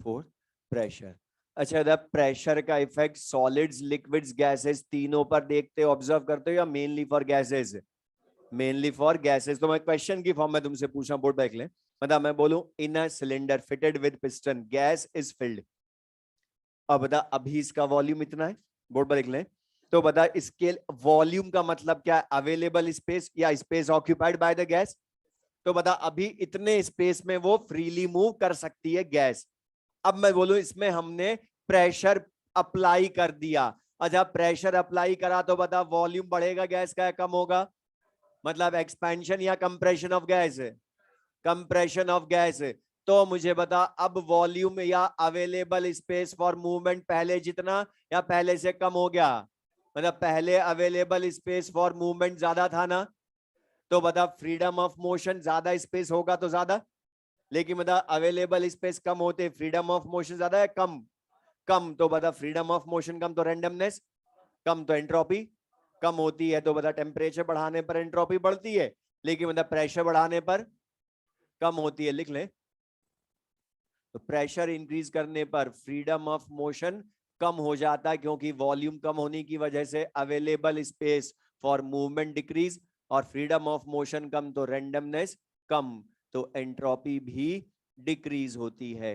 Fourth pressure. अच्छा द प्रेशर का इफेक्ट सॉलिड्स, लिक्विड्स, गैसेस तीनों पर देखते हो, ऑब्जर्व करते हो, या mainly for gases? Mainly for gases. तो मैं क्वेश्चन की फॉर्म में तुमसे पूछ रहा हूं, बोर्ड बैक लें। मतलब मैं बोलूं in a cylinder fitted with piston gas is filled, अब बता अभी इसका वॉल्यूम इतना है, बोर्ड पर लिख लें। तो बता स्केल वॉल्यूम का मतलब क्या है, अवेलेबल स्पेस या space occupied by the gas. तो बता अभी इतने स्पेस में वो फ्रीली मूव कर सकती है गैस। अब मैं बोलूं इसमें हमने प्रेशर अप्लाई कर दिया, अच्छा प्रेशर अप्लाई करा तो बता वॉल्यूम बढ़ेगा गैस का या कम होगा, मतलब एक्सपेंशन या compression of gas, compression of gas. तो मुझे बता अब वॉल्यूम या अवेलेबल स्पेस फॉर मूवमेंट पहले जितना या पहले से कम हो गया, मतलब पहले अवेलेबल स्पेस फॉर मूवमेंट ज्यादा था ना, तो बता फ्रीडम ऑफ मोशन ज्यादा स्पेस होगा तो ज्यादा, लेकिन बता अवेलेबल स्पेस कम होते फ्रीडम ऑफ मोशन ज्यादा है कम, कम। तो बता फ्रीडम ऑफ मोशन कम तो रेंडमनेस कम, तो एंट्रोपी कम होती है। तो बता टेम्परेचर बढ़ाने पर एंट्रोपी बढ़ती है, लेकिन मतलब प्रेशर बढ़ाने पर कम होती है, लिख ले। तो प्रेशर इंक्रीज करने पर फ्रीडम ऑफ मोशन कम हो जाता है, क्योंकि वॉल्यूम कम होने की वजह से available space for movement decrease, और फ्रीडम ऑफ मोशन कम तो रेंडमनेस कम, तो एंट्रोपी भी डिक्रीज होती है।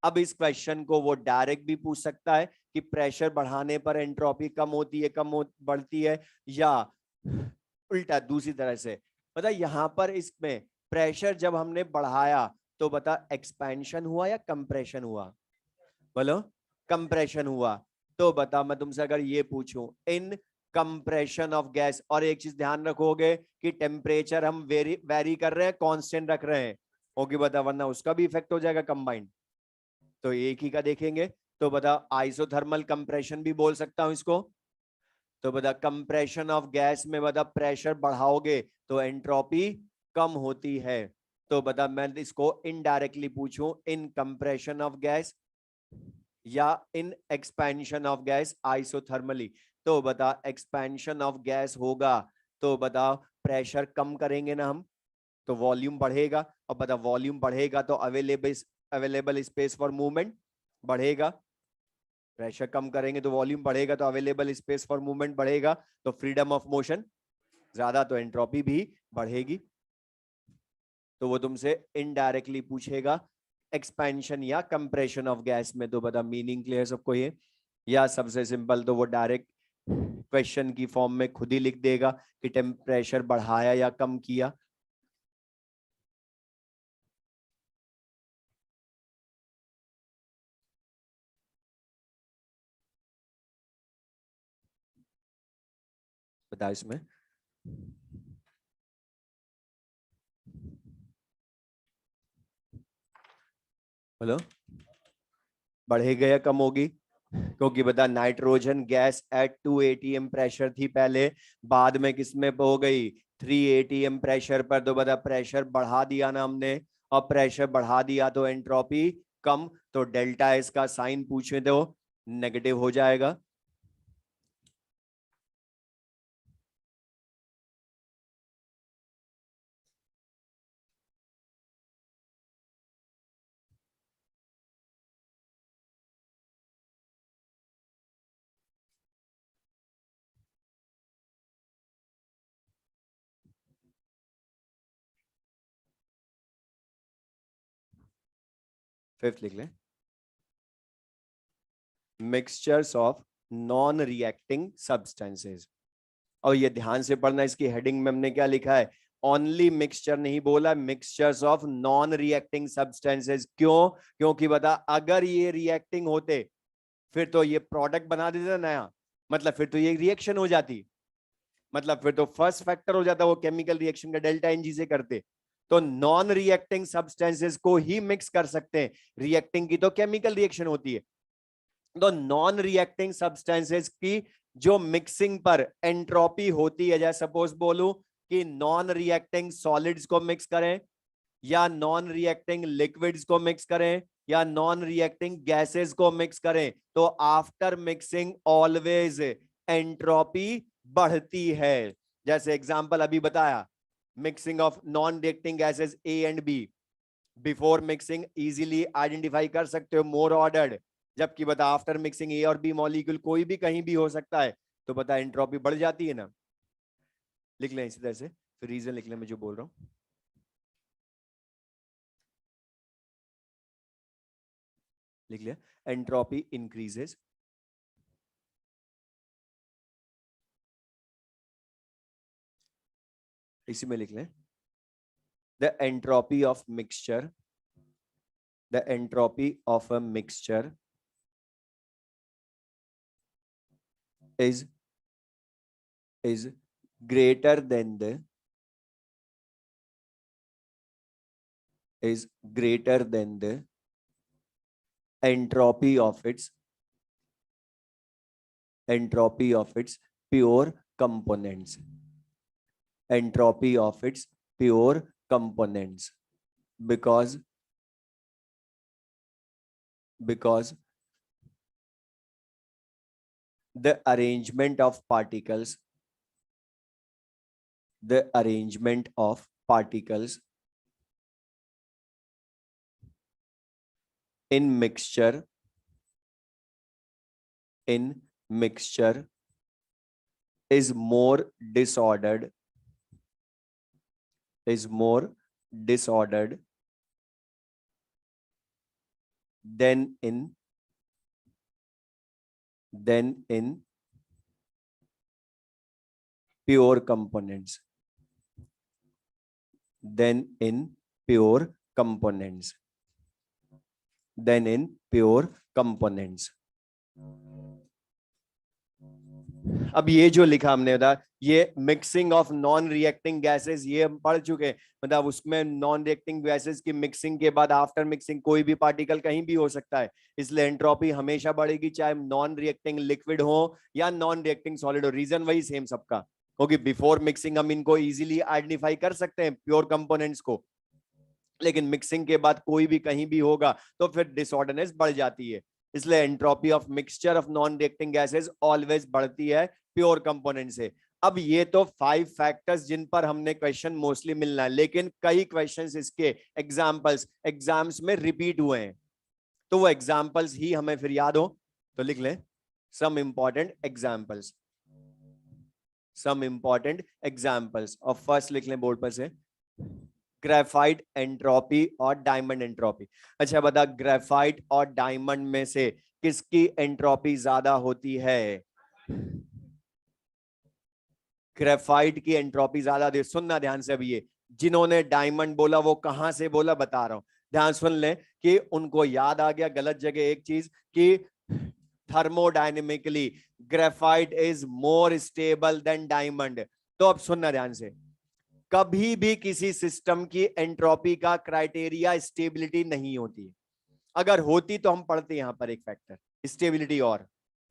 अब इस क्वेश्चन को वो डायरेक्ट भी पूछ सकता है कि प्रेशर बढ़ाने पर एंट्रोपी कम होती है, बढ़ती है, या उल्टा दूसरी तरह से। बता यहां पर इसमें प्रेशर जब हमने बढ़ाया तो बता एक्सपेंशन हुआ या कंप्रेशन हुआ, बोलो कंप्रेशन हुआ। तो बता मैं तुमसे अगर ये पूछूं इन कंप्रेशन ऑफ गैस, और एक चीज ध्यान रखोगे कि टेम्परेचर हम वेरी कर रहे हैं कांस्टेंट रख रहे हैं, होगी बता, वरना उसका भी इफेक्ट हो जाएगा कंबाइंड। तो एक ही का देखेंगे। तो बता आइसोथर्मल कंप्रेशन भी बोल सकता हूं इसको। तो बता कंप्रेशन ऑफ गैस में बता प्रेशर बढ़ाओगे तो एंट्रोपी कम होती है। तो बता मैं इसको इनडायरेक्टली पूछूं इन कंप्रेशन ऑफ गैस या in expansion of gas isothermally, तो बता एक्सपेंशन ऑफ गैस होगा तो बता प्रेशर कम करेंगे ना हम, तो वॉल्यूम बढ़ेगा, और बता वॉल्यूम बढ़ेगा तो अवेलेबल स्पेस फॉर मूवमेंट बढ़ेगा, प्रेशर कम करेंगे तो वॉल्यूम बढ़ेगा तो अवेलेबल स्पेस फॉर मूवमेंट बढ़ेगा, तो फ्रीडम ऑफ मोशन ज्यादा तो एंट्रोपी भी बढ़ेगी। तो वो तुमसे इनडायरेक्टली पूछेगा एक्सपेंशन या कंप्रेशन ऑफ गैस में, तो बता मीनिंग क्लियर सबको ये, या सबसे सिंपल तो वो डायरेक्ट क्वेश्चन की फॉर्म में खुद ही लिख देगा कि टेम्परेचर बढ़ाया या कम किया। बता इसमें बोलो बढ़ेगा या कम होगी, क्योंकि बता nitrogen gas at 2 atm pressure थी पहले, बाद में किसमें हो गई 3 atm प्रेशर पर, तो बता प्रेशर बढ़ा दिया ना हमने, और प्रेशर बढ़ा दिया तो एंट्रोपी कम, तो डेल्टा एस का साइन पूछे तो नेगेटिव हो जाएगा। फिफ्थ लिख लें, mixtures of non reacting substances. और ये ध्यान से पढ़ना, इसकी हेडिंग में हमने क्या लिखा है, ओनली मिक्सचर नहीं बोला, mixtures of non reacting substances. क्यों, क्योंकि बता अगर ये रिएक्टिंग होते फिर तो ये प्रोडक्ट बना देता नया, मतलब फिर तो ये रिएक्शन हो जाती, मतलब फिर तो फर्स्ट फैक्टर हो जाता वो केमिकल रिएक्शन का, डेल्टा एनजी से करते। तो नॉन रिएक्टिंग सब्सटेंसेस को ही मिक्स कर सकते हैं, रिएक्टिंग की तो केमिकल रिएक्शन होती है। तो नॉन रिएक्टिंग सब्सटेंसेस की जो मिक्सिंग पर एंट्रोपी होती है, जैसे सपोज बोलूं कि नॉन रिएक्टिंग सॉलिड्स को मिक्स करें, या नॉन रिएक्टिंग लिक्विड्स को मिक्स करें, या नॉन रिएक्टिंग गैसेस को मिक्स करें, तो आफ्टर मिक्सिंग ऑलवेज एंट्रोपी बढ़ती है। जैसे एग्जांपल अभी बताया, mixing of non reacting gases A and B, before mixing easily identify कर सकते हो मोर ऑर्डर्ड, जबकि बता आफ्टर मिक्सिंग ए और बी मॉलिक्यूल कोई भी कहीं भी हो सकता है, तो बता एंट्रोपी बढ़ जाती है ना। लिख लें इसी तरह से, फिर रीजन लिख लें मैं जो बोल रहा हूं। लिख लिया, एंट्रोपी इंक्रीजेस, इसी में लिख लें, the entropy of mixture, the entropy of a mixture is greater than the is greater than the entropy of its pure components, entropy of its pure components, because the arrangement of particles in mixture is more disordered than in pure components, than in pure components. अब ये जो लिखा हमने था, ये mixing of non reacting gases, ये हम पढ़ चुके हैं। मतलब उसमें नॉन रिएक्टिंग गैसेस की मिक्सिंग के बाद आफ्टर मिक्सिंग कोई भी पार्टिकल कहीं भी हो सकता है, इसलिए एंट्रोपी हमेशा बढ़ेगी, चाहे नॉन रिएक्टिंग लिक्विड हो या नॉन रिएक्टिंग सॉलिड हो। रीजन वही सेम सबका, क्योंकि बिफोर मिक्सिंग हम इनको इजीली आइडेंटिफाई कर सकते हैं प्योर कंपोनेंट्स को, लेकिन मिक्सिंग के बाद कोई भी कहीं भी होगा तो फिर डिसऑर्डरनेस बढ़ जाती है। इसलिए entropy of mixture of non reacting gases always बढ़ती है प्योर कंपोनेंट से। अब ये तो 5 फैक्टर्स जिन पर हमने क्वेश्चन मोस्टली मिलना है, लेकिन कई क्वेश्चंस इसके एग्जांपल्स एग्जाम्स में रिपीट हुए हैं, तो वो एग्जांपल्स ही हमें फिर याद हो तो लिख लें, सम इंपॉर्टेंट एग्जांपल्स। और फर्स्ट लिख लें बोर्ड पर से, ग्रेफाइट एंट्रोपी और डायमंड एंट्रोपी। अच्छा बता, ग्रेफाइट और डायमंड में से किसकी एंट्रोपी ज्यादा होती है? ग्रेफाइट की एंट्रोपी ज्यादा दे। सुनना ध्यान से, अब ये जिन्होंने डायमंड बोला वो कहां से बोला बता रहा हूं, ध्यान सुन ले कि उनको याद आ गया गलत जगह एक चीज कि thermodynamically graphite is more stable then diamond. तो अब सुनना ध्यान से, कभी भी किसी सिस्टम की एंट्रोपी का क्राइटेरिया स्टेबिलिटी नहीं होती। अगर होती तो हम पढ़ते यहां पर एक फैक्टर स्टेबिलिटी और,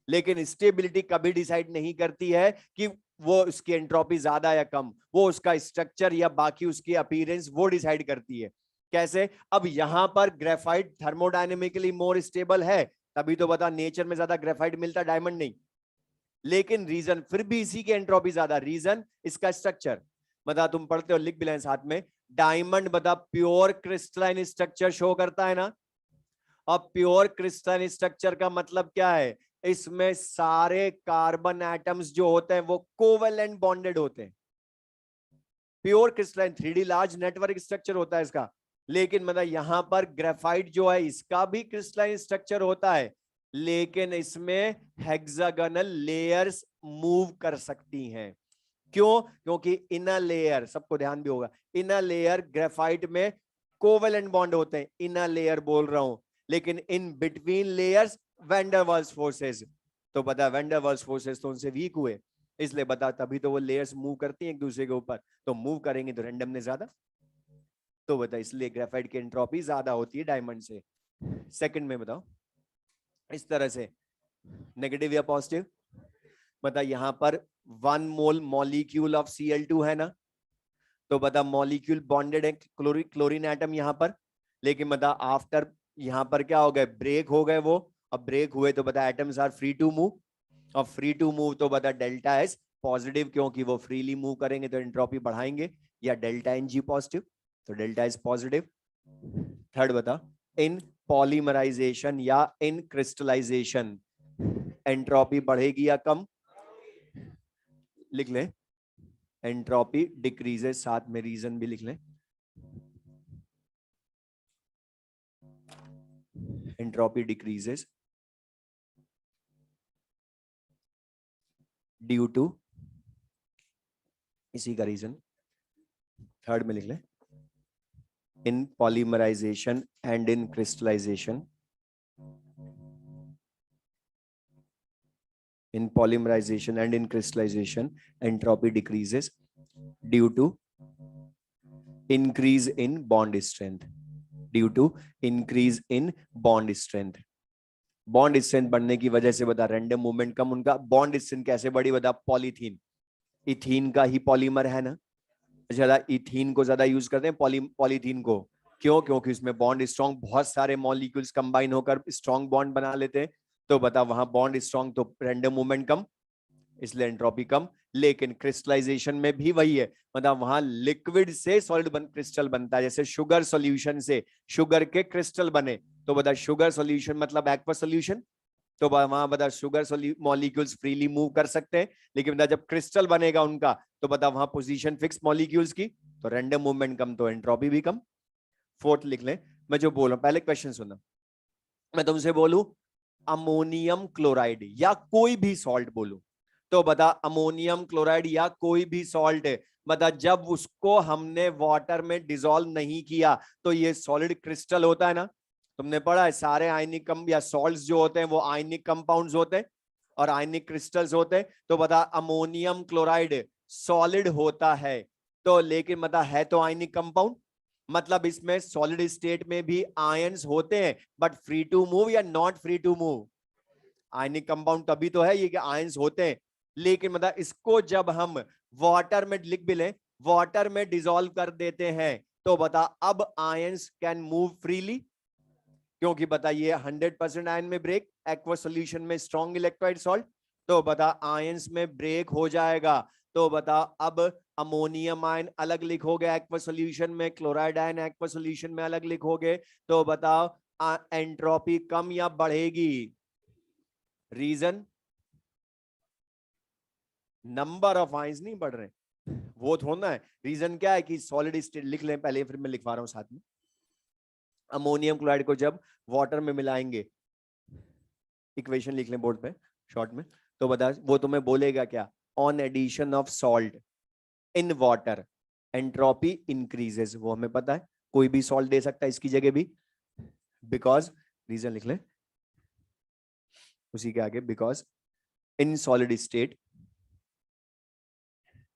लेकिन स्टेबिलिटी कभी डिसाइड नहीं करती है कि वो उसकी एंट्रोपी ज्यादा या कम, वो उसका स्ट्रक्चर या बाकी उसकी अपीयरेंस वो डिसाइड करती है। कैसे? अब यहां पर ग्रेफाइट थर्मोडायनेमिकली मोर स्टेबल है, तभी तो बता नेचर में ज्यादा ग्रेफाइट मिलता, डायमंड नहीं। लेकिन रीजन फिर भी इसी की एंट्रोपी ज्यादा, रीजन इसका स्ट्रक्चर। बता, तुम पढ़ते हो लिख भी लें साथ में, डायमंड बता प्योर क्रिस्टलाइन स्ट्रक्चर शो करता है ना। अब प्योर क्रिस्टलाइन स्ट्रक्चर का मतलब क्या है? इसमें सारे कार्बन एटम्स जो होते हैं वो कोवेलेंट बॉन्डेड होते हैं। Pure crystalline 3D large network structure होता है इसका। लेकिन मतलब यहां पर ग्रेफाइट जो है इसका भी क्रिस्टलाइन स्ट्रक्चर होता है, लेकिन इसमें हेक्सागोनल लेयर्स मूव कर सकती हैं। क्यों? क्योंकि इनर लेयर, सबको ध्यान भी होगा, इनर लेयर ग्रेफाइट में कोवेलेंट बॉन्ड होते हैं, इनर लेयर बोल रहा हूं, लेकिन in between layers van der Waals forces. तो बता वैन डर वाल्स फोर्सेस तो उनसे वीक हुए, इसलिए बता तभी तो वो लेयर्स मूव करती हैं एक दूसरे के ऊपर, तो मूव करेंगे तो रैंडमनेस ज्यादा। तो बता इसलिए ग्रेफाइट की एंट्रोपी ज्यादा होती है डायमंड से। सेकंड में बताओ इस तरह से, नेगेटिव या पॉजिटिव? बता यहां पर 1 मोल मॉलिक्यूल ऑफ Cl2 है ना, तो बता मॉलिक्यूल बॉन्डेड है क्लोरीन एटम यहां पर, लेकिन बता आफ्टर यहां पर क्या हो गए, ब्रेक हो गए वो। अब ब्रेक हुए तो बता atoms are free to move, और फ्री टू मूव तो बता डेल्टा एस पॉजिटिव, क्योंकि वो फ्रीली मूव करेंगे तो एंट्रोपी बढ़ाएंगे, या डेल्टा एन जी पॉजिटिव, तो डेल्टा एस पॉजिटिव। थर्ड बता, इन पॉलीमराइजेशन या इन क्रिस्टलाइजेशन एंट्रोपी बढ़ेगी या कम? लिख ले, एंट्रोपी डिक्रीजेस, साथ में रीजन भी लिख लें, एंट्रोपी डिक्रीजेस ड्यू टू, इसी का रीजन थर्ड में लिख ले, in polymerization and in crystallization, in polymerization and in crystallization entropy decreases due to increase in bond strength, due to increase in bond strength. Bond strength बढ़ने की वजह से बता रैंडम मूवमेंट कम, उनका बॉन्ड स्ट्रेंथ कैसे बढ़ी बता, पॉलीथीन, इथीन का ही पॉलीमर है ना, ज्यादा इथीन को ज्यादा यूज करते हैं पॉलीथीन को, क्यों, क्योंकि उसमें बॉन्ड स्ट्रॉन्ग, बहुत सारे मॉलिक्यूल्स कंबाइन होकर स्ट्रॉन्ग बॉन्ड बना लेते हैं, तो बता वहां बॉन्ड स्ट्रॉन्ग तो रैंडम मूवमेंट कम, इसलिए एंट्रोपी कम। लेकिन क्रिस्टलाइजेशन में भी वही है, मतलब वहां लिक्विड से सॉलिड क्रिस्टल बनता है, जैसे शुगर सॉल्यूशन से शुगर के क्रिस्टल बने, तो बता शुगर सॉल्यूशन मतलब एक्वा सॉल्यूशन, तो वहां बता शुगर मॉलिक्यूल्स फ्रीली मूव कर सकते हैं, लेकिन बता जब क्रिस्टल बनेगा उनका, तो बता वहां पोजीशन फिक्स मॉलिक्यूल्स की, तो रैंडम मूवमेंट कम तो एंट्रोपी भी कम। फोर्थ लिख लें, मैं जो बोल रहा हूं पहले क्वेश्चन सुनना, मैं तुमसे बोलूं अमोनियम क्लोराइड या कोई भी सॉल्ट बोलूं, तो बता अमोनियम क्लोराइड या कोई भी सॉल्ट है, बता जब उसको हमने वाटर में डिसॉल्व नहीं किया तो ये सॉलिड क्रिस्टल होता है ना, तुमने पढ़ा है सारे आयनिक या सॉल्ट्स जो होते हैं वो आयनिक कंपाउंड्स होते हैं और आयनिक क्रिस्टल्स होते हैं, तो बता अमोनियम क्लोराइड सॉलिड होता है, तो लेकिन बता है तो आयनिक कंपाउंड, मतलब इसमें सॉलिड स्टेट में भी आयंस होते हैं बट फ्री टू मूव या not free to move, ionic compound तभी तो है ये कि आयंस होते हैं, लेकिन मतलब इसको जब हम वाटर में लिख भी लें, वाटर में डिसॉल्व कर देते हैं, तो बता अब आयंस कैन मूव फ्रीली, क्योंकि बता ये 100% आयन में ब्रेक, एक्वा सॉल्यूशन में स्ट्रॉन्ग इलेक्ट्रोलाइट सॉल्ट, तो बता आयंस में ब्रेक हो जाएगा, तो बता अब अमोनियम आयन अलग लिखोगे एक्वा सॉल्यूशन में, क्लोराइड आयन एक्वा सॉल्यूशन में अलग लिखोगे, तो बताओ एंट्रोपी कम या बढ़ेगी, रीजन नंबर ऑफ आयंस नहीं बढ़ रहे, वो थोड़ा है, रीजन क्या है कि सॉलिड स्टेट लिख लें पहले, फिर मैं लिखवा रहा हूं साथ में, अमोनियम क्लोराइड को जब वाटर में मिलाएंगे, इक्वेशन लिख लें बोर्ड पे शॉर्ट में, तो बता वो तुम्हें बोलेगा क्या, on addition of salt in water entropy increases, वो हमें पता है, कोई भी सॉल्ट दे सकता है इसकी जगह भी, बिकॉज रीजन लिख लें उसी के आगे, because in solid state,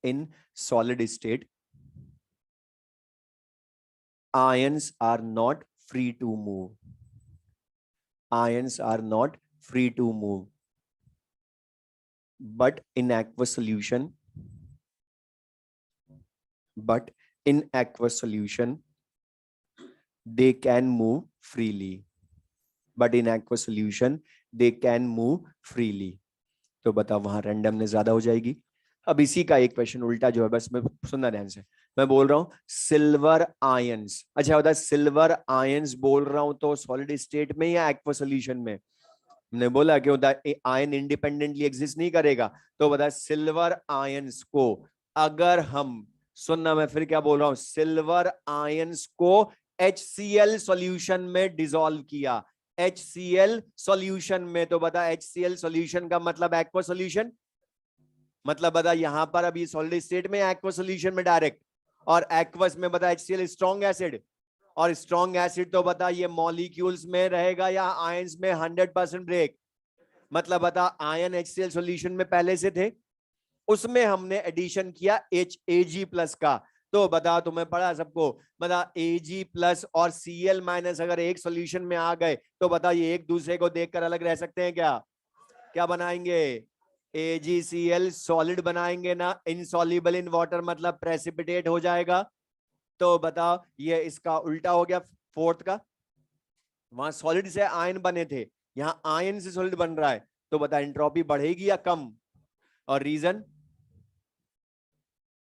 in solid state ions are not free to move, ions are not free to move, but in aqueous solution, but in aqueous solution they can move freely, but in aqueous solution they can move freely, तो बता वहां randomness ज्यादा हो जाएगी। अब इसी का एक क्वेश्चन उल्टा जो है, बस मैं सुनना ध्यान से, मैं बोल रहा हूं सिल्वर आयंस, अच्छा बता सिल्वर आयंस बोल रहा हूं तो सॉलिड स्टेट में या एक्वा सॉल्यूशन में, हमने बोला कि होता आयन इंडिपेंडेंटली एग्जिस्ट नहीं करेगा, तो बता सिल्वर आयंस को अगर हम, सुनना मैं फिर क्या बोल रहा हूं, सिल्वर आयंस को HCl सॉल्यूशन में डिसॉल्व किया, HCl सॉल्यूशन में, तो बता HCl सॉल्यूशन का मतलब एक्वा सॉल्यूशन, मतलब बता यहां पर अभी सॉलिड स्टेट में एक्वा सॉल्यूशन में डायरेक्ट, और एक्वस में बता HCl स्ट्रॉन्ग एसिड, और स्ट्रॉन्ग एसिड तो बता ये मॉलिक्यूल्स में रहेगा या आयंस में 100% ब्रेक, मतलब बता आयन HCl सॉल्यूशन में पहले से थे, उसमें हमने एडिशन किया HAG प्लस का, तो बता तुम्हें पढ़ा सबको, बता Ag प्लस और Cl माइनस अगर एक सॉल्यूशन में आ गए, तो बता ये एक दूसरे को देखकर अलग रह सकते हैं क्या, क्या बनाएंगे, AgCl सॉलिड बनाएंगे ना, इनसॉल्युबल इन वाटर मतलब प्रेसिपिटेट हो जाएगा, तो बताओ ये इसका उल्टा हो गया फोर्थ का, वहां सॉलिड से आयन बने थे, यहां आयन से सॉलिड बन रहा है, तो बता एंट्रोपी बढ़ेगी या कम, और reason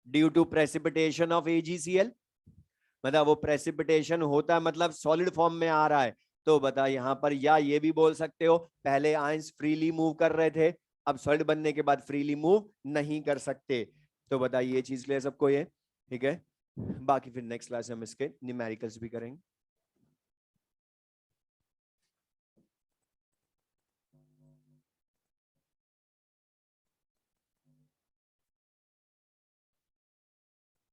due to precipitation of AgCl, मतलब वो प्रेसिपिटेशन होता है मतलब सॉलिड फॉर्म में आ रहा है, तो बता यहां पर या ये भी बोल सकते हो पहले आयंस फ्रीली मूव कर रहे थे, अब सॉलिड बनने के बाद फ्रीली मूव नहीं कर सकते, तो बता ये चीज ले सबको ये ठीक है, बाकी फिर नेक्स्ट क्लास में हम इसके न्यूमेरिकल्स भी करेंगे।